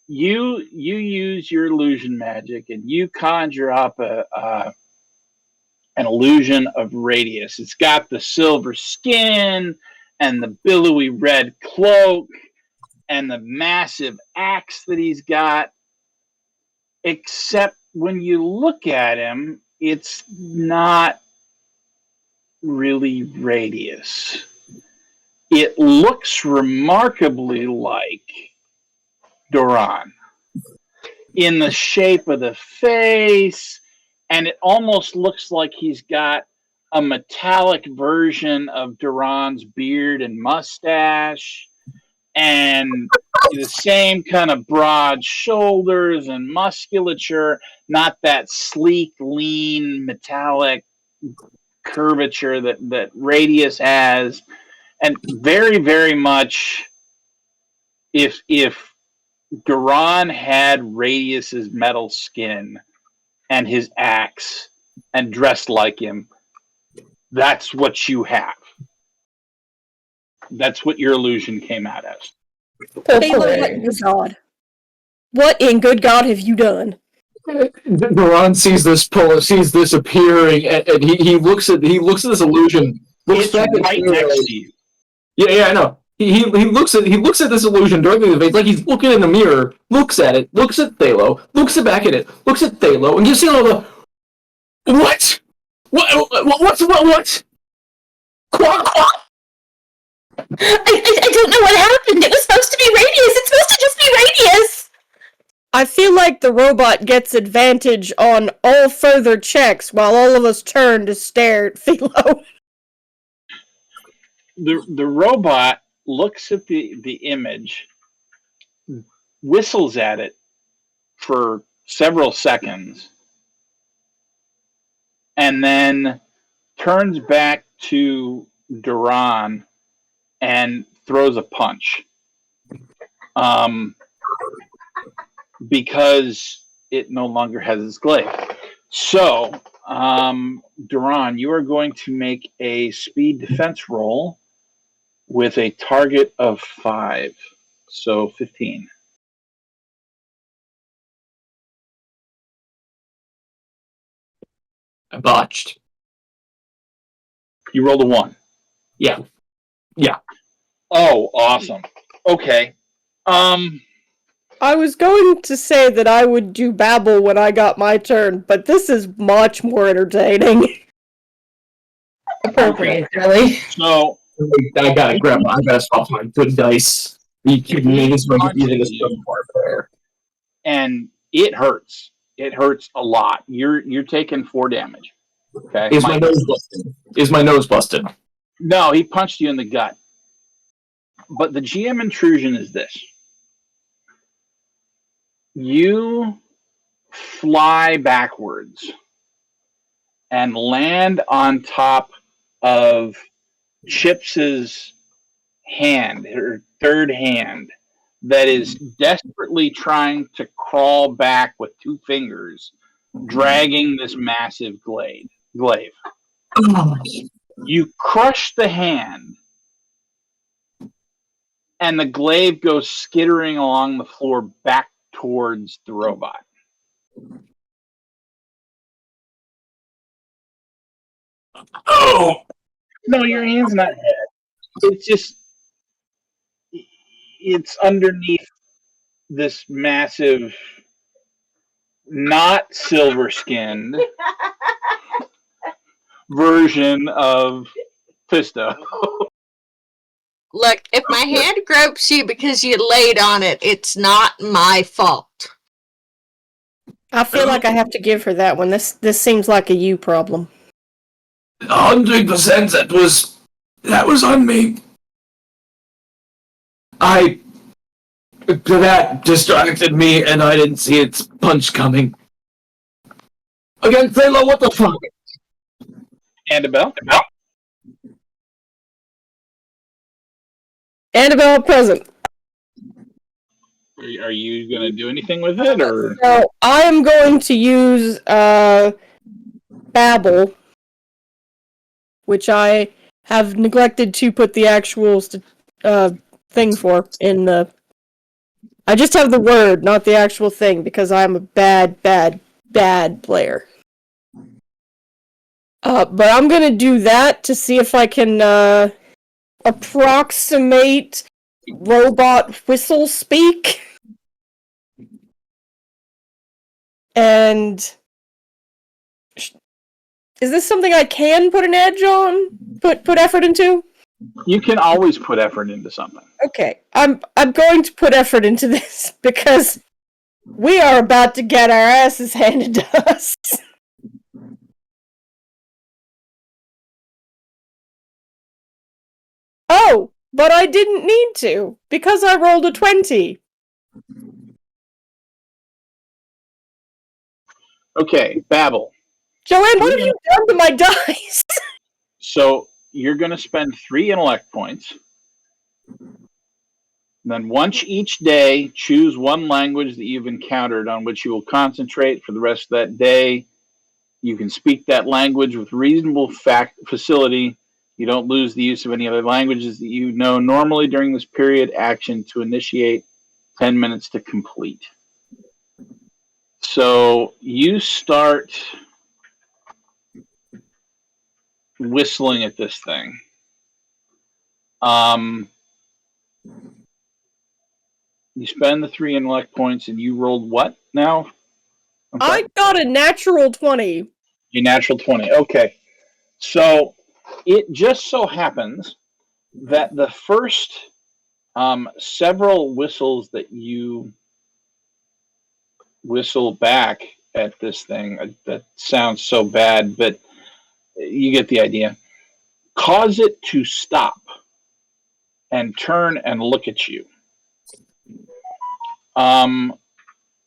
you use your illusion magic and you conjure up an illusion of radius. It's got the silver skin and the billowy red cloak and the massive axe that he's got. Except when you look at him, it's not really radius. It looks remarkably like Duran in the shape of the face, and it almost looks like he's got a metallic version of Duran's beard and mustache, and the same kind of broad shoulders and musculature, not that sleek, lean, metallic curvature that Radius has. And very, very much, if Duran had Radius's metal skin and his axe and dressed like him, that's what you have. That's what your illusion came out as. Thalo, what in God? What in good God have you done? Duran sees this appearing, and he looks at this illusion. Looks It's back at right Thalo. next to you. Yeah, I know. He looks at this illusion directly in the face, like he's looking in the mirror. Looks at it. Looks at Thalo. Looks back at it. Looks at Thalo, and you see all the what? What? Quack, quack. I don't know what happened. It was supposed to be radius. It's supposed to just be radius. I feel like the robot gets advantage on all further checks while all of us turn to stare at Philo. The robot looks at the image, whistles at it for several seconds, and then turns back to Duran and throws a punch. Because it no longer has its glaive. So, Duran, you are going to make a speed defense roll with a target of 5. So 15. I botched. You rolled a 1. Yeah. Oh, awesome. Okay. I was going to say that I would do babble when I got my turn, but this is much more entertaining. Appropriate, really. So I gotta swap my good dice. You kidding me? This one's using this part there. and it hurts. It hurts a lot. You're taking 4 damage. Okay. Is my nose busted? Is my nose busted? No, he punched you in the gut. But the GM intrusion is this. You fly backwards and land on top of Chips's hand, her third hand, that is desperately trying to crawl back with 2 fingers, dragging this massive glaive. You crush the hand, and the glaive goes skittering along the floor back towards the robot. Oh! No, your hand's not dead. It's just, it's underneath this massive, not silver skinned version of Fisto. Look, if my hand gropes you because you laid on it, it's not my fault. I feel like I have to give her that one. This seems like a you problem. 100% that was on me. That distracted me and I didn't see its punch coming. Again, Philo, what the fuck? Annabelle? Annabelle present. Are you going to do anything with it, or? So I am going to use babble, which I have neglected to put the actual thing for in the. I just have the word, not the actual thing, because I'm a bad player. But I'm gonna do that to see if I can approximate robot whistle speak. And is this something I can put an edge on? Put effort into? You can always put effort into something. Okay, I'm going to put effort into this because we are about to get our asses handed to us. Oh, but I didn't need to because I rolled a 20. Okay, Babel. Joanne, what have you done to my dice? So you're going to spend 3 intellect points. Then once each day, choose one language that you've encountered on which you will concentrate for the rest of that day. You can speak that language with reasonable facility. You don't lose the use of any other languages that you know normally during this period. Action to initiate, 10 minutes to complete. So you start whistling at this thing. You spend the 3 intellect points, and you rolled what now? I got a natural 20. A natural 20. Okay. So it just so happens that the first several whistles that you whistle back at this thing, that sounds so bad, but you get the idea, cause it to stop and turn and look at you.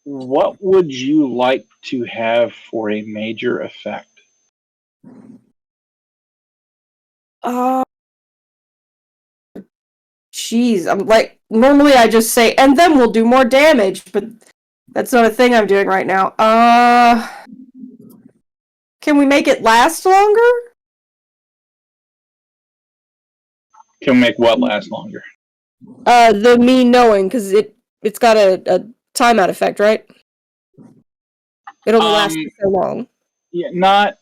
What would you like to have for a major effect? Jeez, I'm like, normally I just say, and then we'll do more damage, but that's not a thing I'm doing right now. Can we make it last longer? Can we make what last longer? The me knowing, because it's got a timeout effect, right? It only lasts so long. Yeah,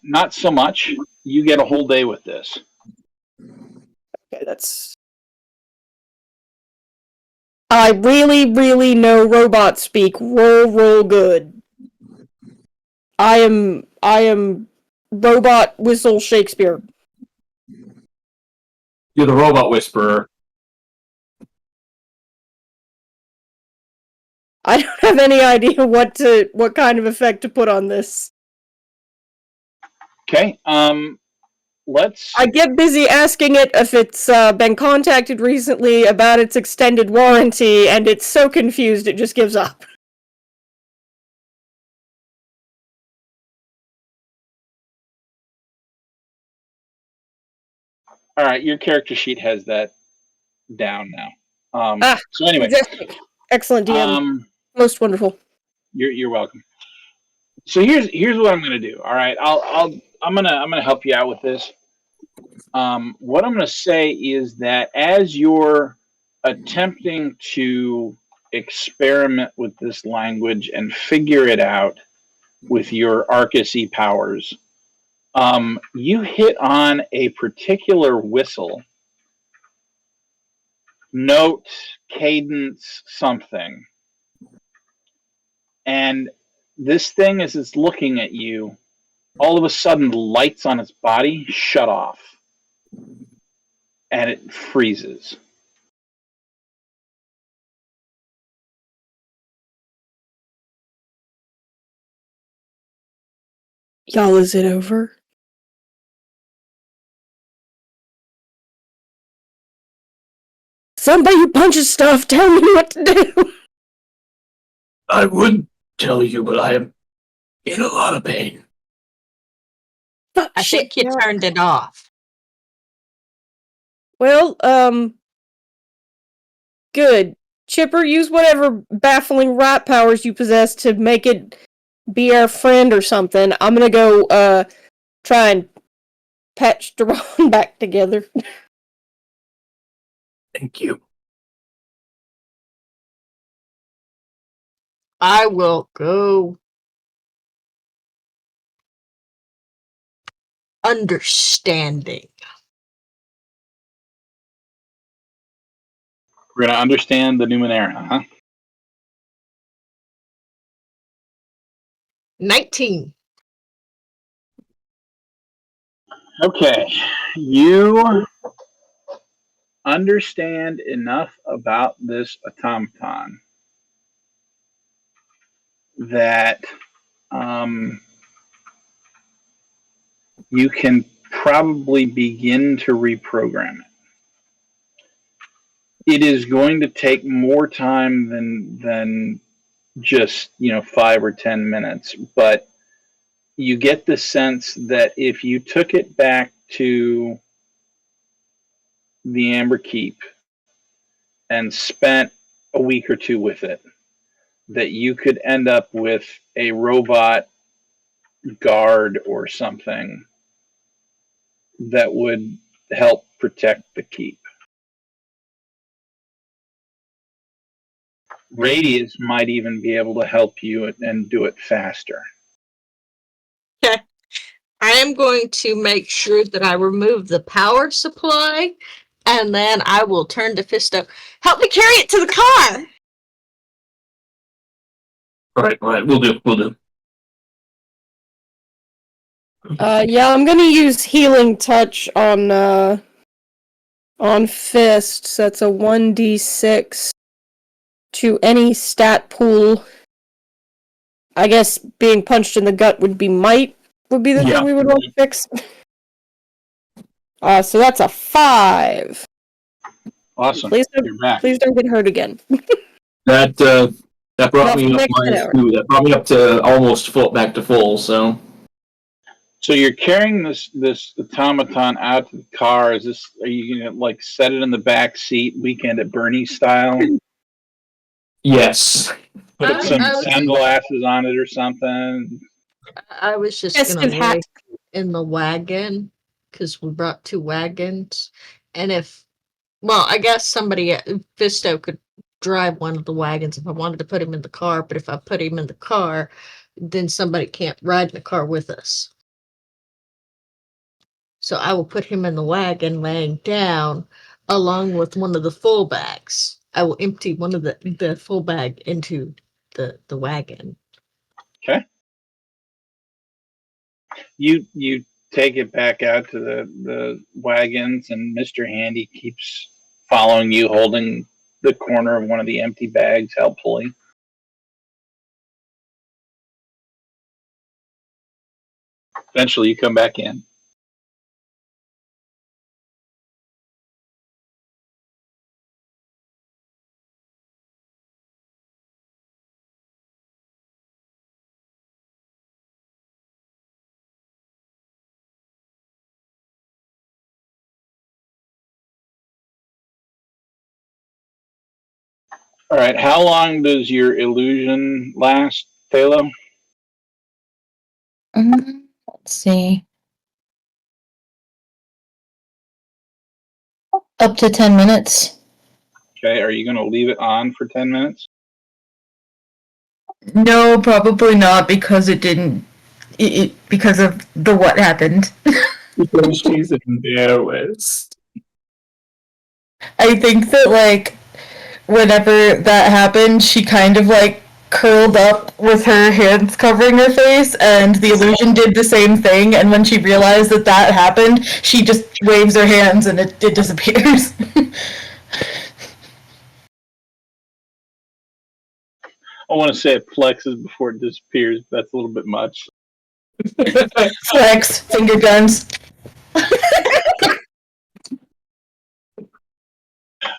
not so much. You get a whole day with this. Okay, that's... I really, really know robot speak. Roll good. I am robot whistle Shakespeare. You're the robot whisperer. I don't have any idea what kind of effect to put on this. Okay. Let's. I get busy asking it if it's been contacted recently about its extended warranty, and it's so confused it just gives up. All right, your character sheet has that down now. So anyway, Fantastic. Excellent DM. Most wonderful. You're welcome. So here's what I'm gonna do. All right, I'm gonna help you out with this. What I'm gonna say is that as you're attempting to experiment with this language and figure it out with your Arcus-y powers, you hit on a particular whistle, note, cadence, something. And this thing, as it's looking at you, all of a sudden the lights on its body shut off. And it freezes. Y'all, is it over? Somebody who punches stuff, tell me what to do! I would tell you, but I am in a lot of pain. I think you turned it off. Well, good. Chipper, use whatever baffling rat powers you possess to make it be our friend or something. I'm gonna go, try and patch Duran back together. Thank you. I will go understanding. We're going to understand the Numenera, huh? 19. Okay. You understand enough about this automaton that you can probably begin to reprogram it. It is going to take more time than just 5 or 10 minutes, but you get the sense that if you took it back to the Amber Keep and spent a week or two with it, that you could end up with a robot guard or something that would help protect the keep. Radius might even be able to help you and do it faster. Okay. I am going to make sure that I remove the power supply, and then I will turn to Fisto. Help me carry it to the car! Right, we'll do. Yeah, I'm gonna use Healing Touch on On fists, that's a 1d6 to any stat pool. I guess being punched in the gut would be might, would be the thing we would want to fix. So that's a 5. Awesome. Please You're back. don't get hurt again. That brought me up Next minus hour. 2. That brought me up to almost back to full. So you're carrying this automaton out to the car. Are you gonna like set it in the back seat, Weekend at Bernie's style? yes. Put some I was- sunglasses on it or something. I was just Festive gonna hat. lay in the wagon because we brought 2 wagons, and I guess somebody Fisto could drive one of the wagons if I wanted to put him in the car. But if I put him in the car, then somebody can't ride in the car with us. So I will put him in the wagon laying down along with one of the full bags. I will empty one of the full bag into the wagon. Okay. You take it back out to the wagons, and Mr. Handy keeps following you, holding the corner of one of the empty bags helpfully. Eventually, you come back in. All right. How long does your illusion last, Thalo? Let's see. Up to 10 minutes. Okay. Are you going to leave it on for 10 minutes? No, probably not because it didn't. Because of the what happened. Because she's embarrassed. I think that like whenever that happened, she kind of like curled up with her hands covering her face, and the illusion did the same thing. And when she realized that happened, she just waves her hands and it disappears. I want to say it flexes before it disappears, but that's a little bit much. Flex, finger guns.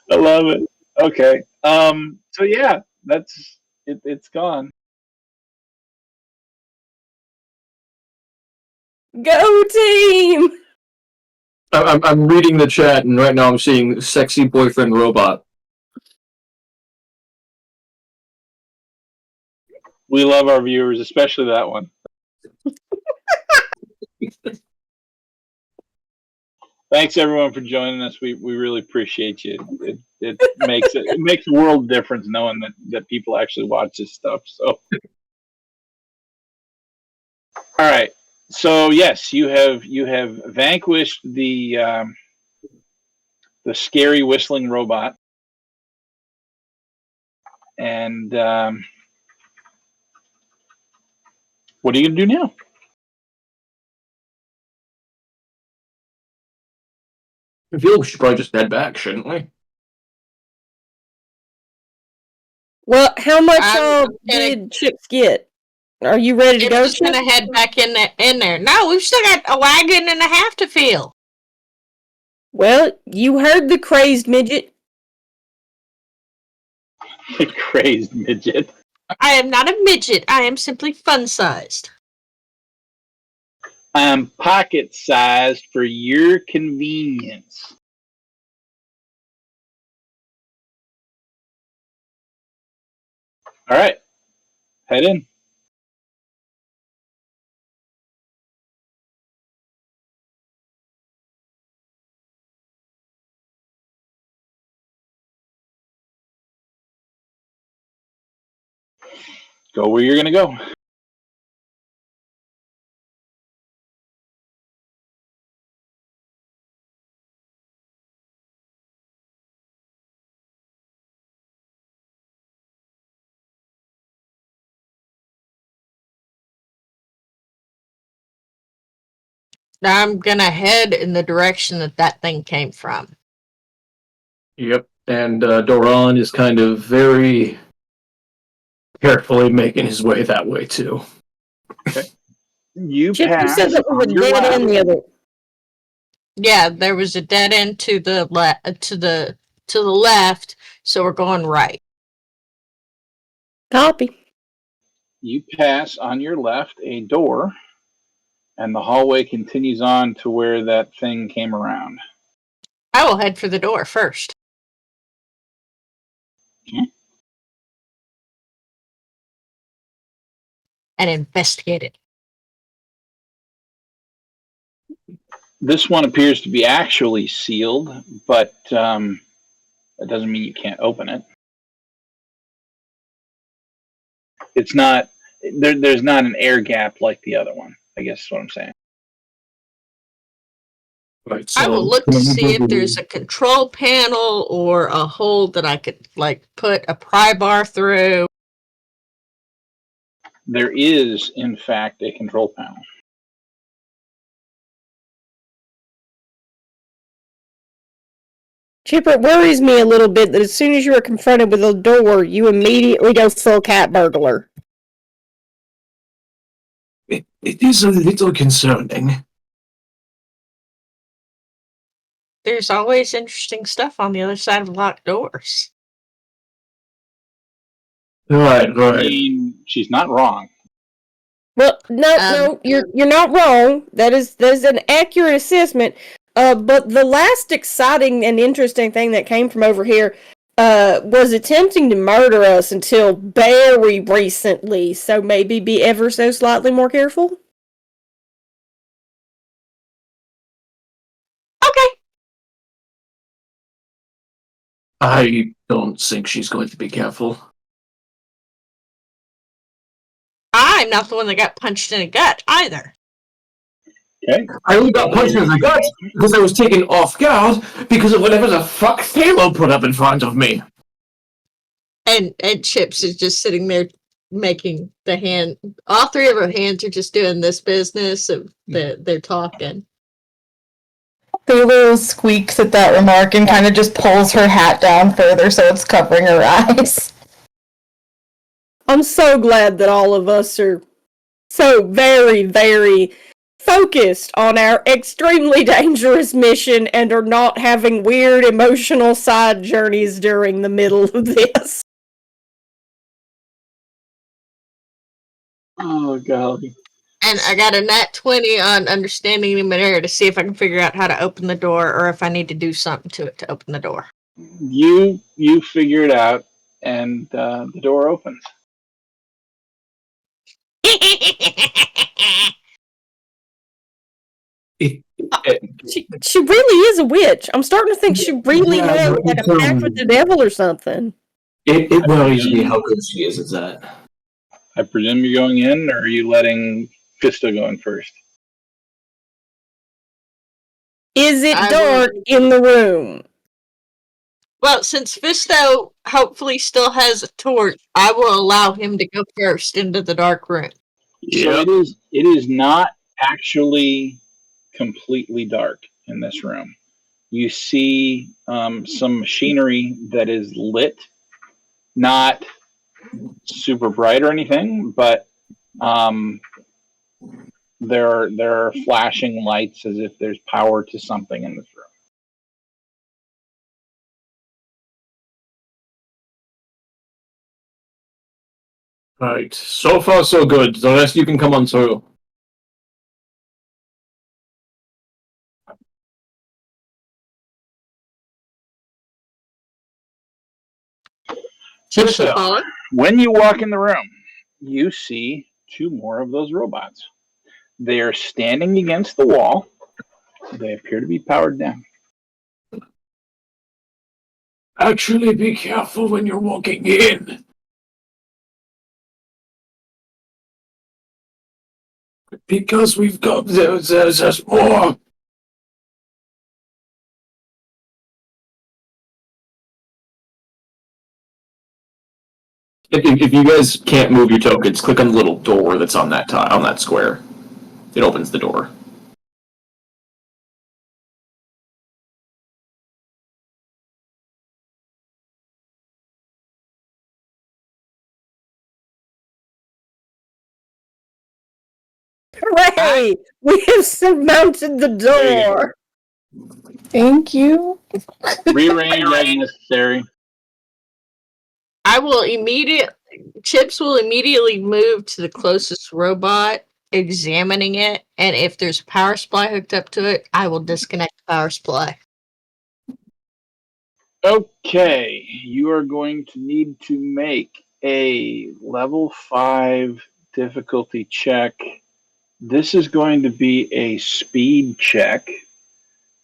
I love it. Okay. So yeah, that's it. It's gone. Go team! I'm reading the chat, and right now I'm seeing sexy boyfriend robot. We love our viewers, especially that one. Thanks everyone for joining us. We really appreciate you. It makes a world of difference knowing that people actually watch this stuff. So, all right. So yes, you have vanquished the scary whistling robot, and what are you gonna do now? I feel we should probably just head back, shouldn't we? Well, how much I'm gonna- did Chips get? Are you ready to I'm go, just Chips? gonna head back in there. No, we've still got a wagon and a half to fill. Well, you heard the crazed midget. Crazed midget. I am not a midget. I am simply fun-sized. I'm pocket sized for your convenience. All right, head in. Go where you're gonna go. I'm gonna head in the direction that thing came from. Yep. And Doran is kind of very carefully making his way that way too. You Chip, you pass said that was on a your dead left. end the other. Yeah, there was a dead end to the left, so we're going right. Copy. You pass on your left a door, and the hallway continues on to where that thing came around. I will head for the door first. Okay. And investigate it. This one appears to be actually sealed, but that doesn't mean you can't open it. It's not there's not an air gap like the other one, I guess is what I'm saying. Right. So I will look to see if there's a control panel or a hole that I could put a pry bar through. There is, in fact, a control panel. Chipper, it worries me a little bit that as soon as you are confronted with a door, you immediately go full cat burglar. It is a little concerning. There's always interesting stuff on the other side of locked doors. Right. I mean, she's not wrong. Well, no, you're not wrong. That is an accurate assessment. But the last exciting and interesting thing that came from over here was attempting to murder us until very recently. So maybe be ever so slightly more careful. Okay. I don't think she's going to be careful. I'm not the one that got punched in the gut either. Okay. I only got punched in the gut because I was taken off guard because of whatever the fuck Thalo put up in front of me. And Chips is just sitting there making the hand. All three of her hands are just doing this business of they're talking. Thalo squeaks at that remark and kind of just pulls her hat down further so it's covering her eyes. I'm so glad that all of us are so very, very focused on our extremely dangerous mission and are not having weird emotional side journeys during the middle of this. Oh, golly. And I got a nat 20 on understanding Numenera to see if I can figure out how to open the door or if I need to do something to it to open the door. You figure it out, and the door opens. She really is a witch. I'm starting to think she really has like a pact with the devil or something. It worries me how good she is at that. I presume you're going in, or are you letting Fisto go in first? Is it dark in the room? Well, since Fisto hopefully still has a torch, I will allow him to go first into the dark room. So it is not actually completely dark in this room. You see some machinery that is lit, not super bright or anything, but there are flashing lights as if there's power to something in this room. Right. So far, so good. The rest you can come on through. So, when you walk in the room, you see two more of those robots. They are standing against the wall. They appear to be powered down. Actually, be careful when you're walking in. Because we've got there's more. If you guys can't move your tokens, click on the little door that's on that square. It opens the door. Okay, we have surmounted the There you door. Thank you. Rearrange as necessary. I will Chips will immediately move to the closest robot, examining it, and if there's a power supply hooked up to it, I will disconnect the power supply. Okay, you are going to need to make a level 5 difficulty check. This is going to be a speed check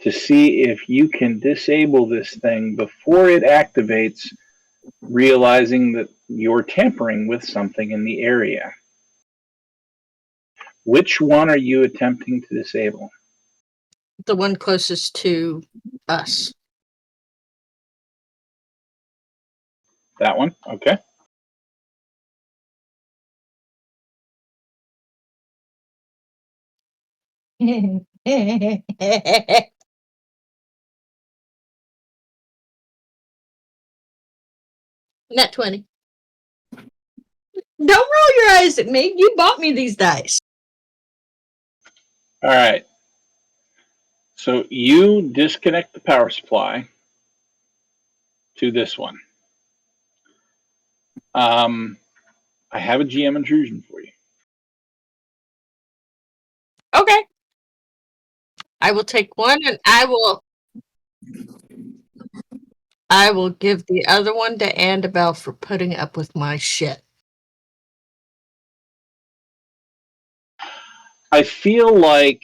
to see if you can disable this thing before it activates, realizing that you're tampering with something in the area. Which one are you attempting to disable? The one closest to us. That one? Okay. Net 20. Don't roll your eyes at me. You bought me these dice. All right. So you disconnect the power supply to this one. I have a GM intrusion for you. Okay. I will take one and I will give the other one to Annabelle for putting up with my shit. I feel like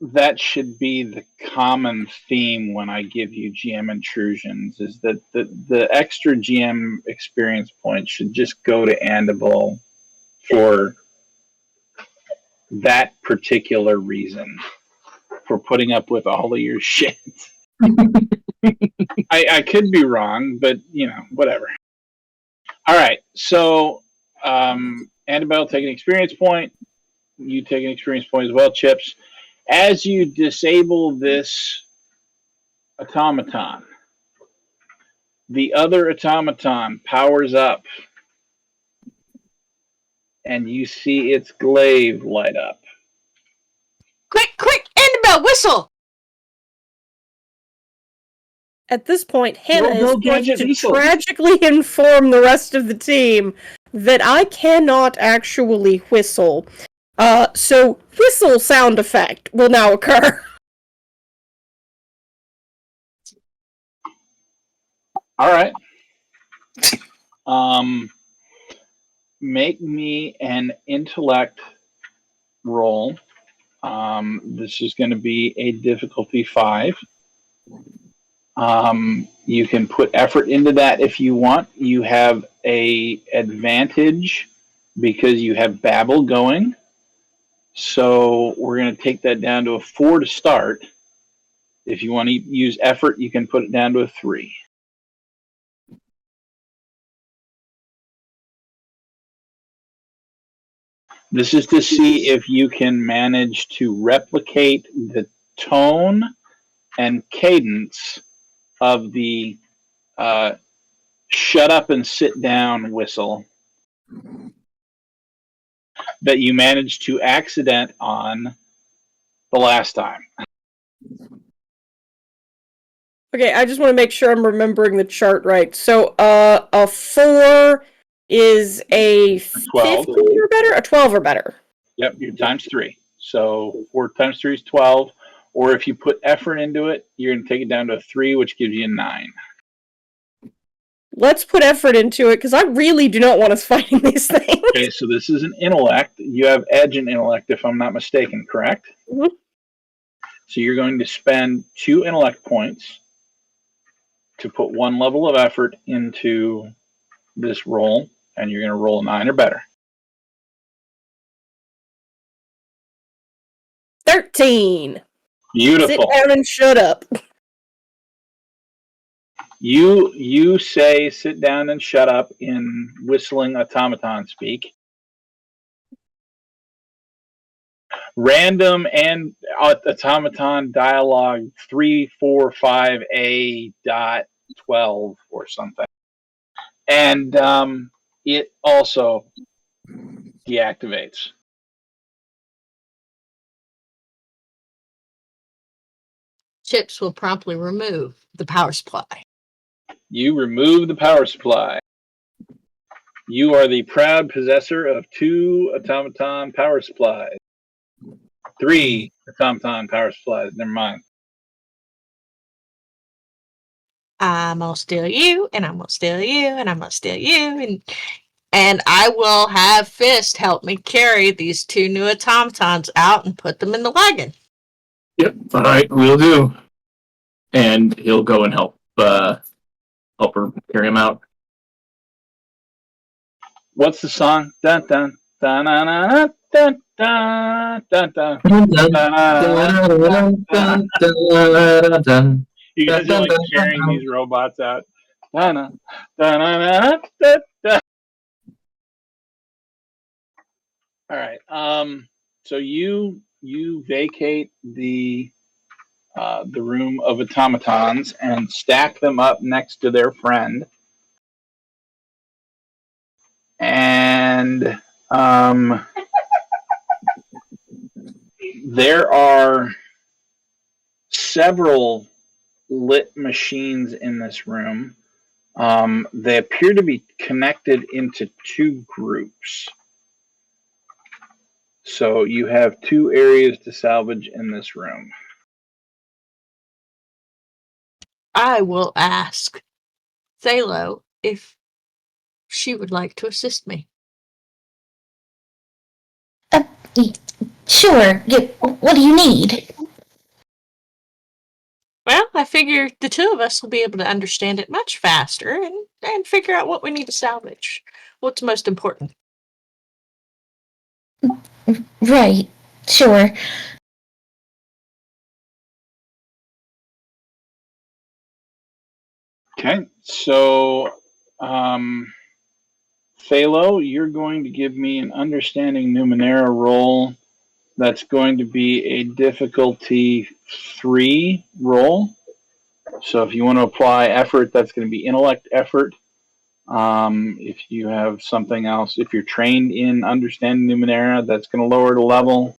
that should be the common theme when I give you GM intrusions, is that the extra GM experience points should just go to Annabelle for that particular reason, for putting up with all of your shit. I could be wrong, but whatever. All right, so Annabelle, take an experience point. You take an experience point as well, Chips. As you disable this automaton, the other automaton powers up, and you see its glaive light up. Quick, Annabelle, whistle! At this point, Hannah is Go going gadget to whistle. tragically inform the rest of the team that I cannot actually whistle. So whistle sound effect will now occur. All right. Make me an intellect roll. This is going to be a difficulty 5. You can put effort into that if you want. You have a advantage because you have Babel going. So we're going to take that down to a 4 to start. If you want to use effort, you can put it down to a 3. This is to see if you can manage to replicate the tone and cadence of the shut up and sit down whistle that you managed to accident on the last time. Okay, I just want to make sure I'm remembering the chart right. So, a 4 is a 12. 15 or better? A 12 or better. Yep, you're times 3. So 4 times 3 is 12. Or if you put effort into it, you're going to take it down to a 3, which gives you a 9. Let's put effort into it, because I really do not want us fighting these things. Okay, so this is an intellect. You have edge in intellect, if I'm not mistaken, correct? Mhm. So you're going to spend 2 intellect points to put 1 level of effort into this roll, and you're going to roll a 9 or better. 13. Beautiful. Sit down and shut up. You say sit down and shut up in whistling automaton speak. Random and automaton dialogue 345A.12 or something. And it also deactivates. Chips will promptly remove the power supply. You remove the power supply. You are the proud possessor of 2 automaton power supplies. 3 automaton power supplies. Never mind. I'm gonna steal you, and I'm gonna steal you, and I'm gonna steal you, and I will have Fist help me carry these 2 new automatons out and put them in the wagon. Yep. All right, we'll do. And he'll go and help her carry him out. What's the song? Dun dun dun dun dun dun dun dun dun. You guys are like carrying these robots out. Dun dun dun dun dun dun. All right. So you vacate the room of automatons and stack them up next to their friend. And there are several lit machines in this room. They appear to be connected into 2 groups. So you have 2 areas to salvage in this room. I will ask Thalo if she would like to assist me. Sure. What do you need? Well, I figure the 2 of us will be able to understand it much faster and figure out what we need to salvage. What's most important. Right. Sure. Okay, so Thalo, you're going to give me an understanding Numenera roll. That's going to be a difficulty 3 roll. So if you want to apply effort, that's going to be intellect effort. If you have something else, if you're trained in understanding Numenera, that's going to lower the level.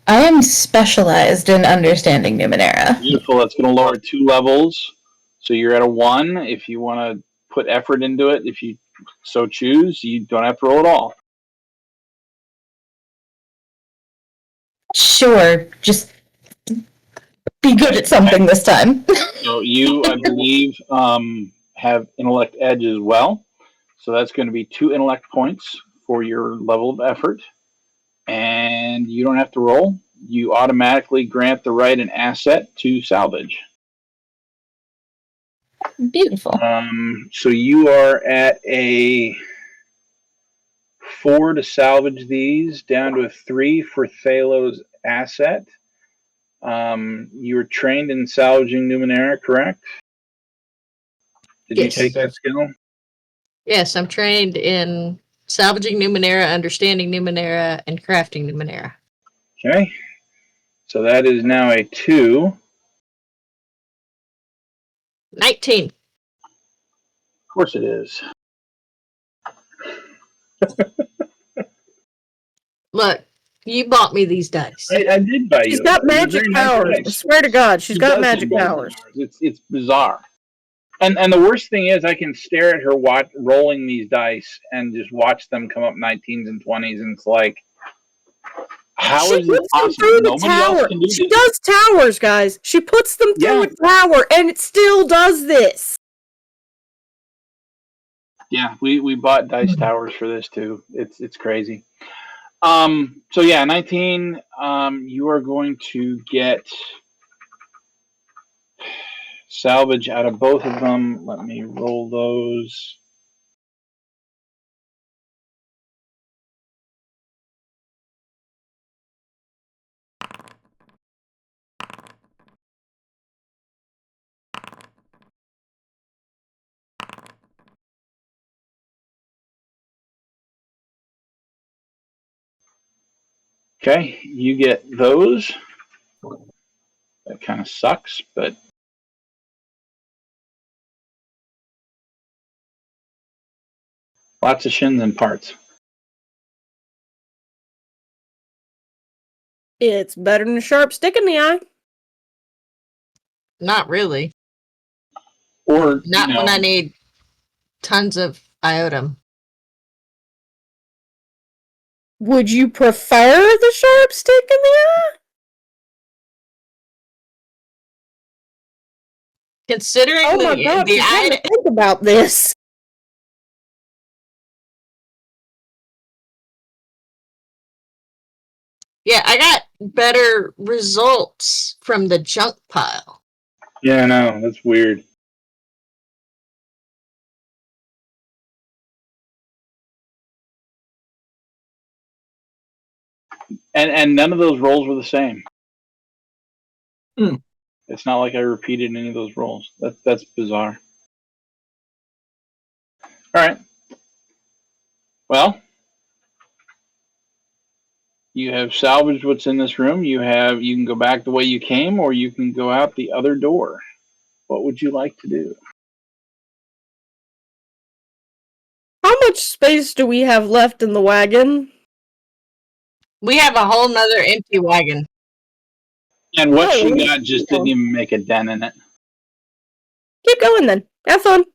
I am specialized in understanding Numenera. Beautiful. That's going to lower 2 levels. So you're at a 1. If you want to put effort into it, if you so choose, you don't have to roll at all. Sure, just be good at something this time. So you, I believe, have intellect edge as well. So that's going to be 2 intellect points for your level of effort. And you don't have to roll. You automatically grant the right and asset to salvage. Beautiful. So you are at a 4 to salvage these, down to a 3 for Thalo's asset. You were trained in salvaging Numenera, correct? Did Yes. you take that skill? Yes, I'm trained in salvaging Numenera, understanding Numenera, and crafting Numenera. Okay. So that is now a 2. 19. Of course it is. Look, you bought me these dice. I did buy you. She's got They're magic very nice powers. I dice. swear to God, she's She got does magic have powers. It's bizarre. And the worst thing is, I can stare at her rolling these dice and just watch them come up 19s and 20s, and it's like, how She is this puts them possible? through the Nobody else tower. can do She this. does towers, guys. She puts them through Yeah. a tower, and it still does this. Yeah, we bought dice towers for this too. It's crazy. So yeah, 19. You are going to get salvage out of both of them. Let me roll those. Okay, you get those. That kind of sucks, but lots of shins and parts. It's better than a sharp stick in the eye. Not really. Or, Not when I need tons of iotum. Would you prefer the sharp stick in the eye? Considering Oh my god, the begin to item, think about this. yeah, I got better results from the junk pile. yeah, I know, that's weird. And none of those rolls were the same. Hmm. It's not like I repeated any of those rolls. That's bizarre. All right. Well, you have salvaged what's in this room. You can go back the way you came, or you can go out the other door. What would you like to do? How much space do we have left in the wagon? We have a whole nother empty wagon. And what Oh, she got just didn't even make a dent in it. keep going then. Have fun.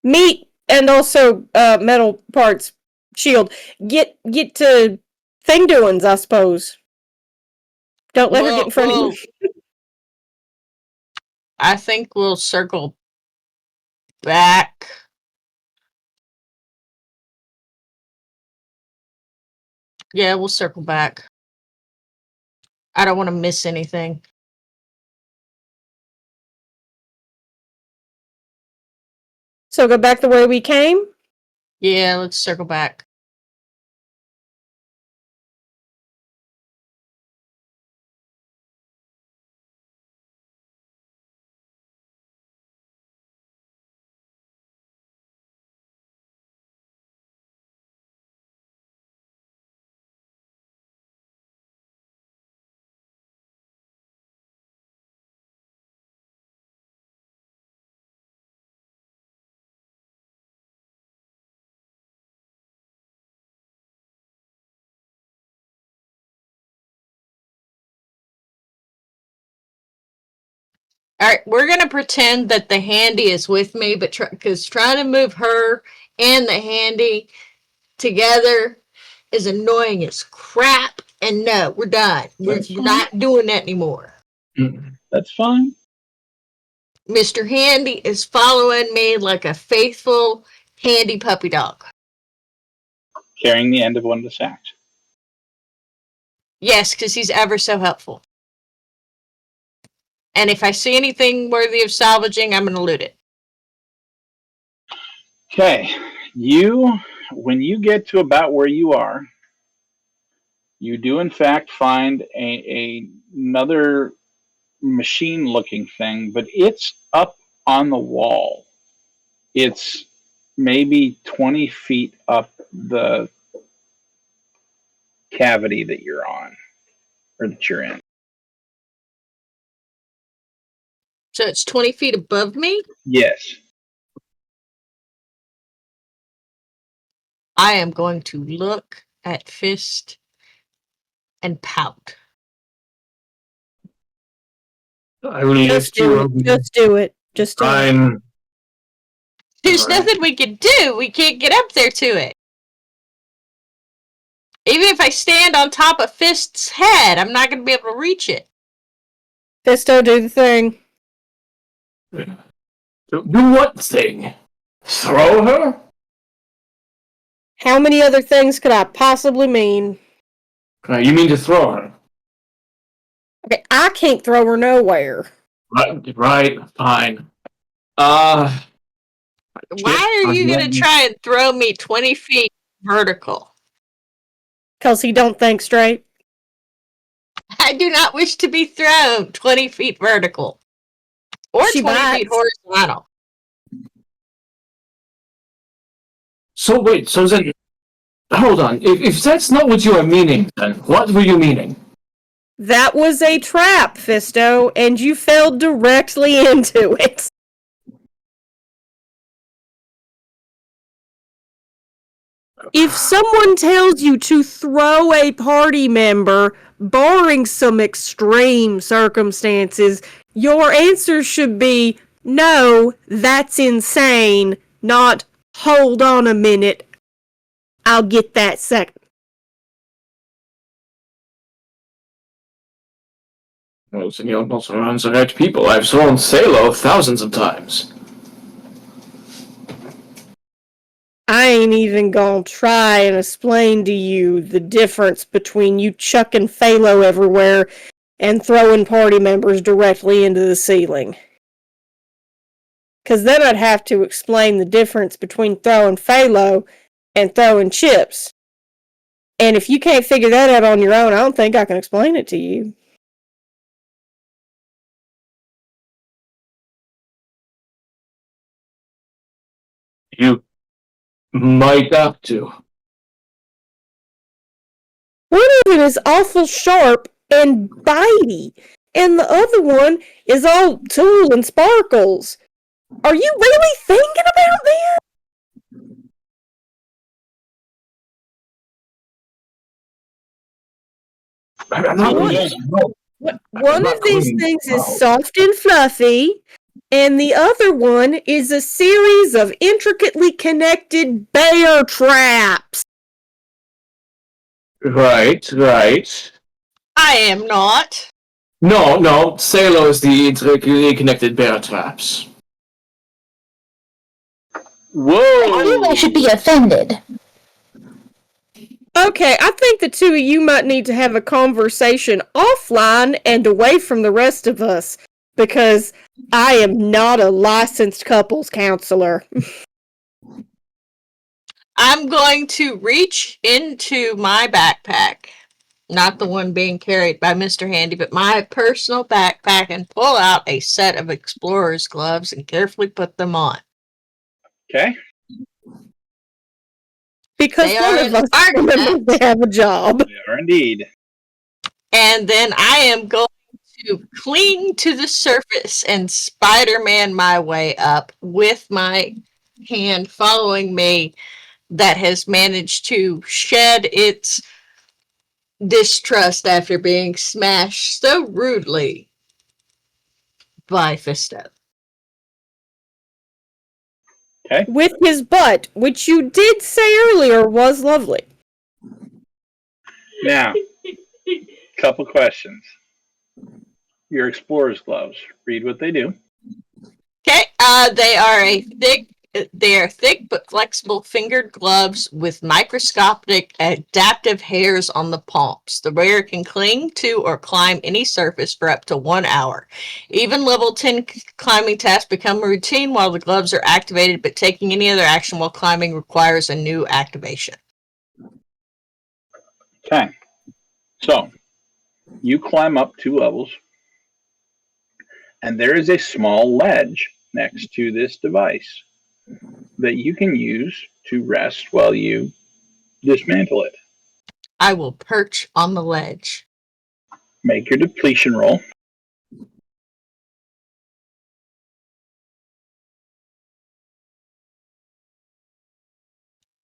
Meat and also metal parts. Shield. Get to thing doings, I suppose. Don't let her get in front of you. I think we'll circle back. Yeah, we'll circle back. I don't want to miss anything. So go back the way we came? Yeah, let's circle back. All right, we're gonna pretend that the handy is with me, but because trying to move her and the handy together is annoying as crap. And no, we're done. We're not doing that anymore. That's fine. Mr. Handy is following me like a faithful handy puppy dog. Carrying the end of one of the sacks. Yes, because he's ever so helpful. And if I see anything worthy of salvaging, I'm going to loot it. Okay. When you get to about where you are, you do in fact find another machine-looking thing, but it's up on the wall. It's maybe 20 feet up the cavity that you're on, or that you're in. So it's 20 feet above me? Yes. I am going to look at Fist and pout. I will Just lift you do up. it. Just do it. Just do it. I'm. There's All right. nothing we can do. We can't get up there to it. Even if I stand on top of Fist's head, I'm not going to be able to reach it. Fisto, do the thing. Do what thing? Throw her? How many other things could I possibly mean? You mean to throw her? Okay, I can't throw her nowhere. Right, fine. Why are you going to try and throw me 20 feet vertical? Because he don't think straight. I do not wish to be thrown 20 feet vertical. Or She 20 bites. feet horizontal. So wait, so then, hold on. If that's not what you are meaning, then what were you meaning? That was a trap, Fisto, and you fell directly into it. If someone tells you to throw a party member, barring some extreme circumstances, your answer should be, no, that's insane, not, hold on a minute, I'll get that second. Well, Senor not around the right people. I've thrown Salo thousands of times. I ain't even gonna try and explain to you the difference between you chucking phalo everywhere and throwing party members directly into the ceiling. 'Cause then I'd have to explain the difference between throwing phalo and throwing chips. And if you can't figure that out on your own, I don't think I can explain it to you. You might have to. One of them is awful sharp and bitey, and the other one is all tulle and sparkles. Are you really thinking about this? I'm not One of these things is soft and fluffy, and the other one is a series of intricately connected bear traps. Right. I am not. No, Salo is the intricately connected bear traps. Whoa! I should be offended. Okay, I think the two of you might need to have a conversation offline and away from the rest of us, because I am not a licensed couples counselor. I'm going to reach into my backpack, not the one being carried by Mr. Handy, but my personal backpack, and pull out a set of explorer's gloves and carefully put them on. Okay. Because They one are of us an remembers to have a job. They are indeed. And then I am going to cling to the surface and Spider-Man my way up with my hand following me that has managed to shed its distrust after being smashed so rudely by Fisto. Okay. With his butt, which you did say earlier was lovely. Now, couple questions. Your explorer's gloves. Read what they do. Okay, they are thick but flexible fingered gloves with microscopic adaptive hairs on the palms. The wearer can cling to or climb any surface for up to 1 hour. Even level 10 climbing tasks become routine while the gloves are activated, but taking any other action while climbing requires a new activation. Okay. So, you climb up 2 levels, and there is a small ledge next to this device that you can use to rest while you dismantle it. I will perch on the ledge. Make your depletion roll.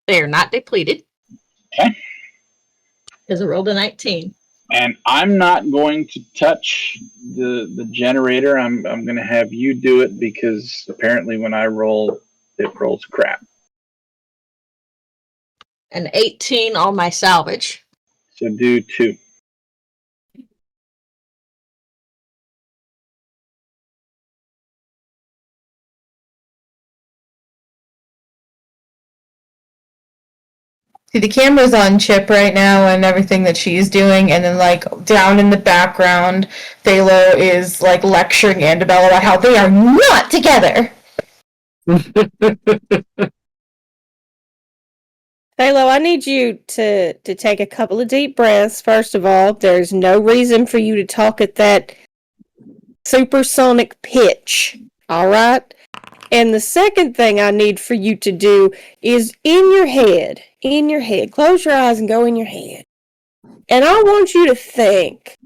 They are not depleted. Okay. Because I rolled a 19. And I'm not going to touch the generator. I'm going to have you do it because apparently when I roll, it rolls crap. An 18 on my salvage. So do 2. See, the camera's on Chip right now and everything that she's doing, and then, like, down in the background, Phalo is, like, lecturing Annabelle about how they are not together! Phalo, I need you to take a couple of deep breaths. First of all, there's no reason for you to talk at that supersonic pitch, alright? And the second thing I need for you to do is in your head, close your eyes and go in your head. And I want you to think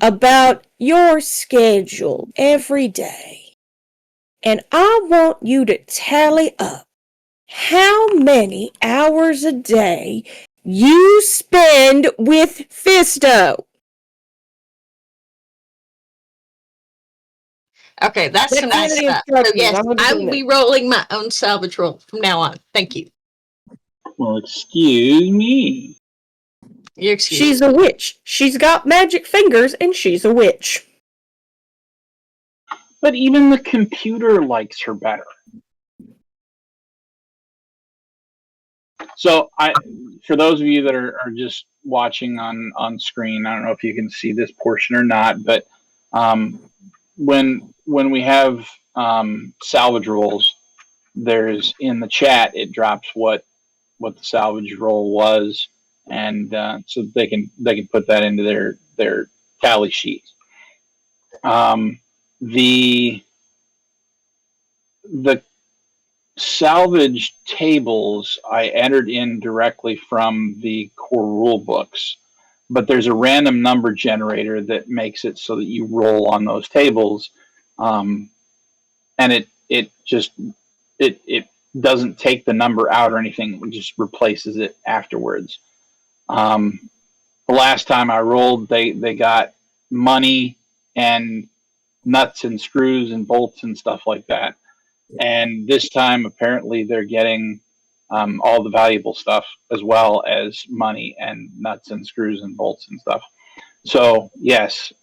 about your schedule every day. And I want you to tally up how many hours a day you spend with Fisto. Okay, that's some nice That's stuff. So yes, I will be rolling my own salvage roll from now on. Thank you. Well, excuse me. You're excused. She's a witch. She's got magic fingers, and she's a witch. But even the computer likes her better. So, for those of you that are just watching on screen, I don't know if you can see this portion or not, but when we have salvage rolls, there's in the chat it drops what the salvage roll was, and so they can put that into their tally sheets. The salvage tables I entered in directly from the core rule books, but there's a random number generator that makes it so that you roll on those tables, and it just it doesn't take the number out or anything. It just replaces it afterwards. The last time I rolled, they got money and nuts and screws and bolts and stuff like that. And this time, apparently, they're getting all the valuable stuff as well as money and nuts and screws and bolts and stuff. So yes,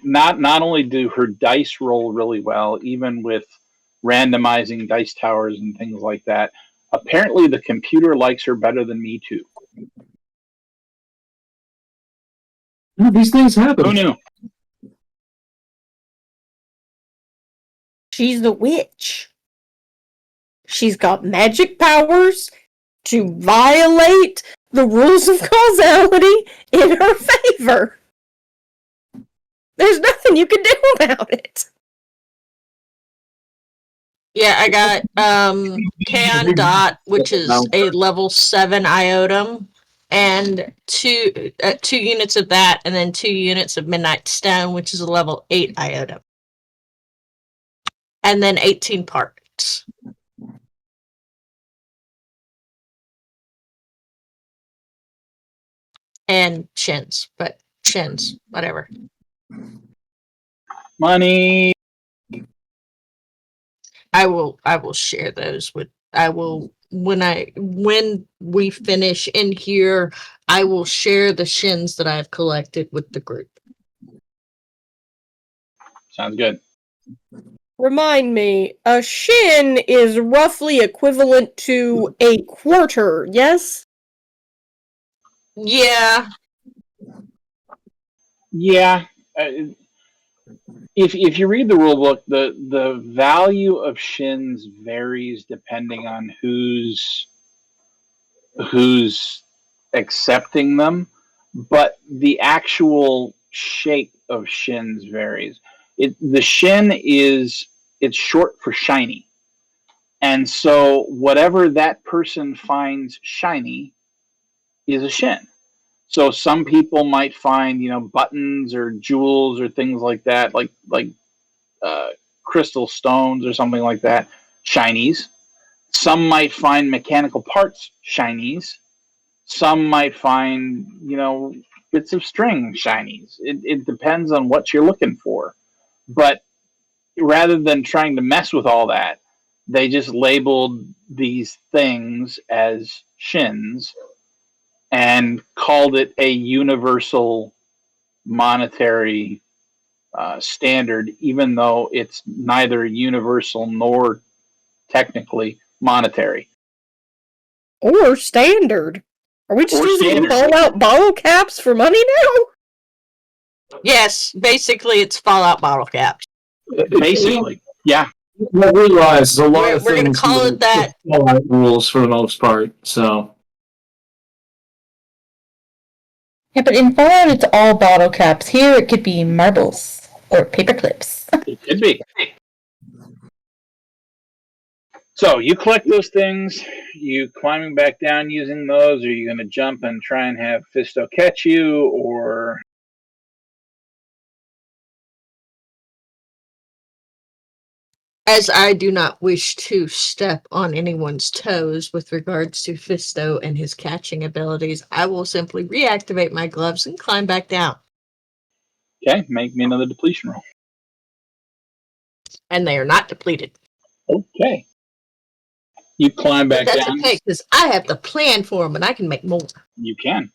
not only do her dice roll really well, even with randomizing dice towers and things like that. Apparently, the computer likes her better than me too. These things happen. Who knew? She's a witch. She's got magic powers to violate the rules of causality in her favor. There's nothing you can do about it. Yeah, I got Can Dot, which is a level 7 iotum, and two units of that, and then 2 units of Midnight Stone, which is a level 8 iotum. And then 18 parts. And shins, whatever. Money. I will share those with when we finish in here, I will share the shins that I've collected with the group. Sounds good. Remind me, a shin is roughly equivalent to a quarter, yes? Yeah. Yeah. If you read the rule book, the value of shins varies depending on who's accepting them, but the actual shape of shins varies. The shin it's short for shiny, and so whatever that person finds shiny is a shin. So some people might find buttons or jewels or things like that, like crystal stones or something like that, shinies. Some might find mechanical parts shinies. Some might find, bits of string shinies. It depends on what you're looking for. But rather than trying to mess with all that, they just labeled these things as shins and called it a universal monetary standard, even though it's neither universal nor technically monetary. Or standard. Are we just using Fallout bottle caps for money now? Yes, basically it's Fallout bottle caps. Basically, yeah. I realize a lot of We're things. We're gonna call it that. Fallout rules for the most part. So. Yeah, but in Fallout it's all bottle caps. Here it could be marbles or paper clips. It could be. So you collect those things. You climbing back down using those? Or are you going to jump and try and have Fisto catch you, or? As I do not wish to step on anyone's toes with regards to Fisto and his catching abilities, I will simply reactivate my gloves and climb back down. Okay, make me another depletion roll. And they are not depleted. Okay. You climb But back that's down. okay, because I have the plan for them and I can make more. You can.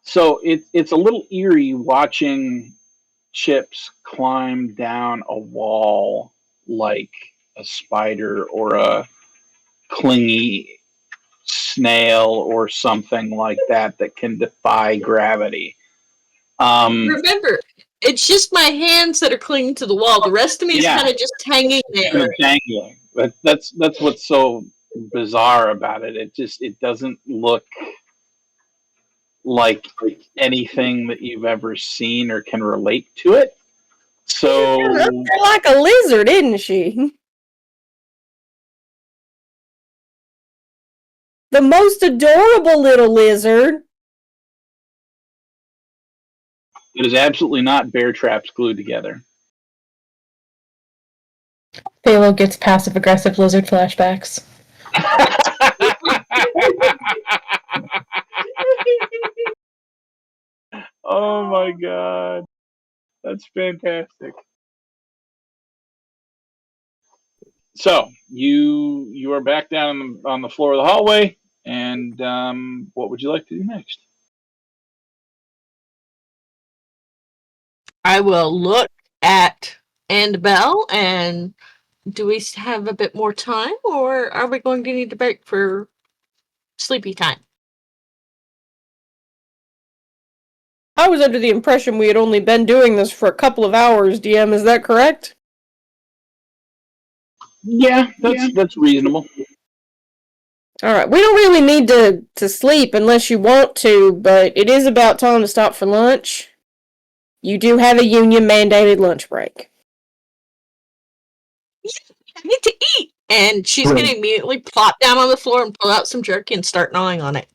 So it's a little eerie watching Chips climb down a wall like a spider or a clingy snail or something like that that can defy gravity. Remember, it's just my hands that are clinging to the wall. The rest of me is Yeah. kind of just hanging Kind there. of dangling. But that's what's so bizarre about it. It doesn't look like anything that you've ever seen or can relate to it. So She's like a lizard, isn't she? The most adorable little lizard. it is absolutely not bear traps glued together. Phalo gets passive aggressive lizard flashbacks. Oh my god. That's fantastic. So you are back down on the floor of the hallway, and what would you like to do next? I will look at Annabelle and do we have a bit more time or are we going to need to break for sleepy time? I was under the impression we had only been doing this for a couple of hours, DM, is that correct? Yeah, that's reasonable. Alright, we don't really need to sleep unless you want to, but it is about time to stop for lunch. You do have a union mandated lunch break. I need to eat. And she's going to immediately plop down on the floor and pull out some jerky and start gnawing on it.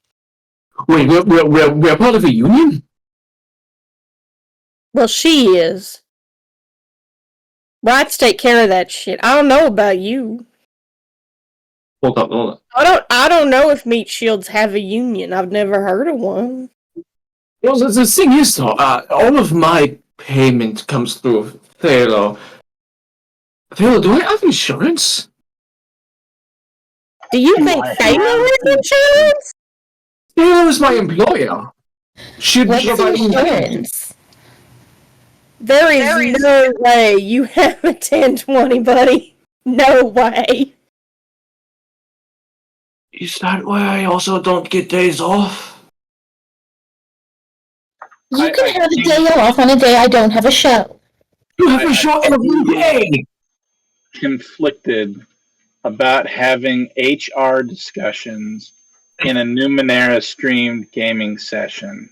Wait, we're part of a union? Well, she is. Rights take care of that shit. I don't know about you. Hold on. I don't know if meat shields have a union. I've never heard of one. Well, the thing is, though, all of my payment comes through Phalo. Phalo, do I have insurance? Do you think Phalo has insurance? Phalo is my employer. Should What's provide insurance? There is no way you have a 1020, buddy. No way. Is that why I also don't get days off? You can have a day off on a day I don't have a show. You have a show every day! Conflicted about having HR discussions in a Numenera streamed gaming session.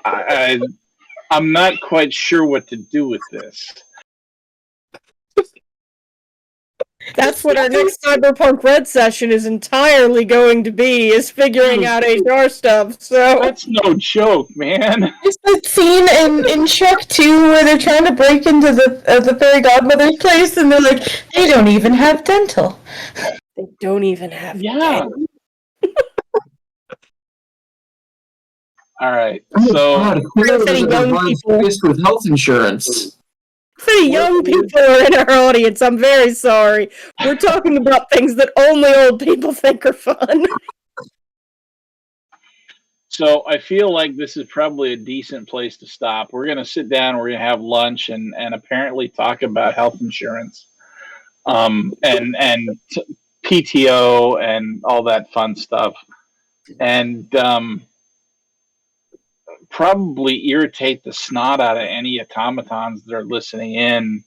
I'm not quite sure what to do with this. That's what our next Cyberpunk Red session is entirely going to be, is figuring out HR stuff, so... That's no joke, man. There's that scene in Shrek 2 where they're trying to break into the fairy godmother's place and they're like, they don't even have dental. They don't even have... Yeah. All right. So God, Phalo doesn't have one fist with health insurance. Pretty young people are in our audience. I'm very sorry. We're talking about things that only old people think are fun. So I feel like this is probably a decent place to stop. We're going to sit down, we're going to have lunch, and apparently talk about health insurance, and PTO and all that fun stuff, and probably irritate the snot out of any automatons that are listening in.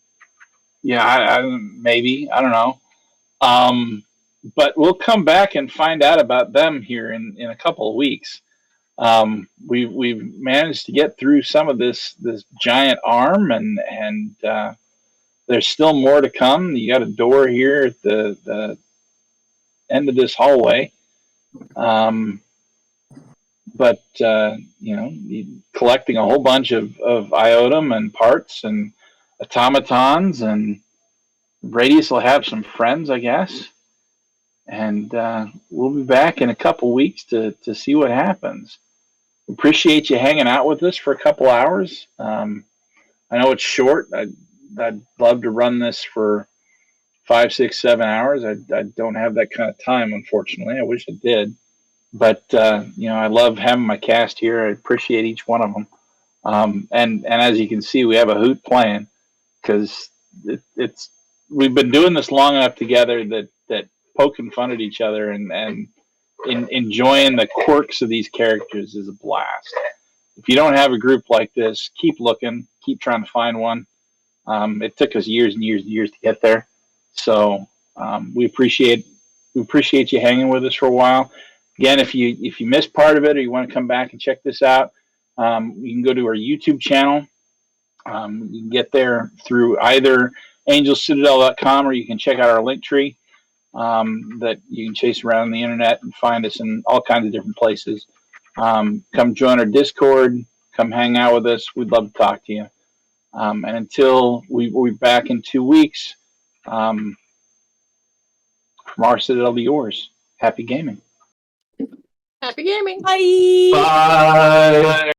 Yeah, maybe, I don't know. But we'll come back and find out about them here in a couple of weeks. We've managed to get through some of this giant arm, and there's still more to come. You got a door here at the end of this hallway, but collecting a whole bunch of iotum and parts and automatons, and Radius will have some friends, I guess, and we'll be back in a couple weeks to see what happens. Appreciate you hanging out with us for a couple hours. I know it's short. I'd love to run this for 5, 6, 7 hours. I don't have that kind of time, unfortunately. I wish I did. But I love having my cast here. I appreciate each one of them. And as you can see, we have a hoot plan because it's we've been doing this long enough together that poking fun at each other and enjoying the quirks of these characters is a blast. If you don't have a group like this, keep looking, keep trying to find one. It took us years and years and years to get there, so we appreciate you hanging with us for a while. Again, if you missed part of it or you want to come back and check this out, you can go to our YouTube channel. You can get there through either angelcitadel.com or you can check out our link tree that you can chase around the internet and find us in all kinds of different places. Come join our Discord. Come hang out with us. We'd love to talk to you. And until we're back in 2 weeks, from our Citadel to yours, happy gaming. Happy gaming. Bye. Bye.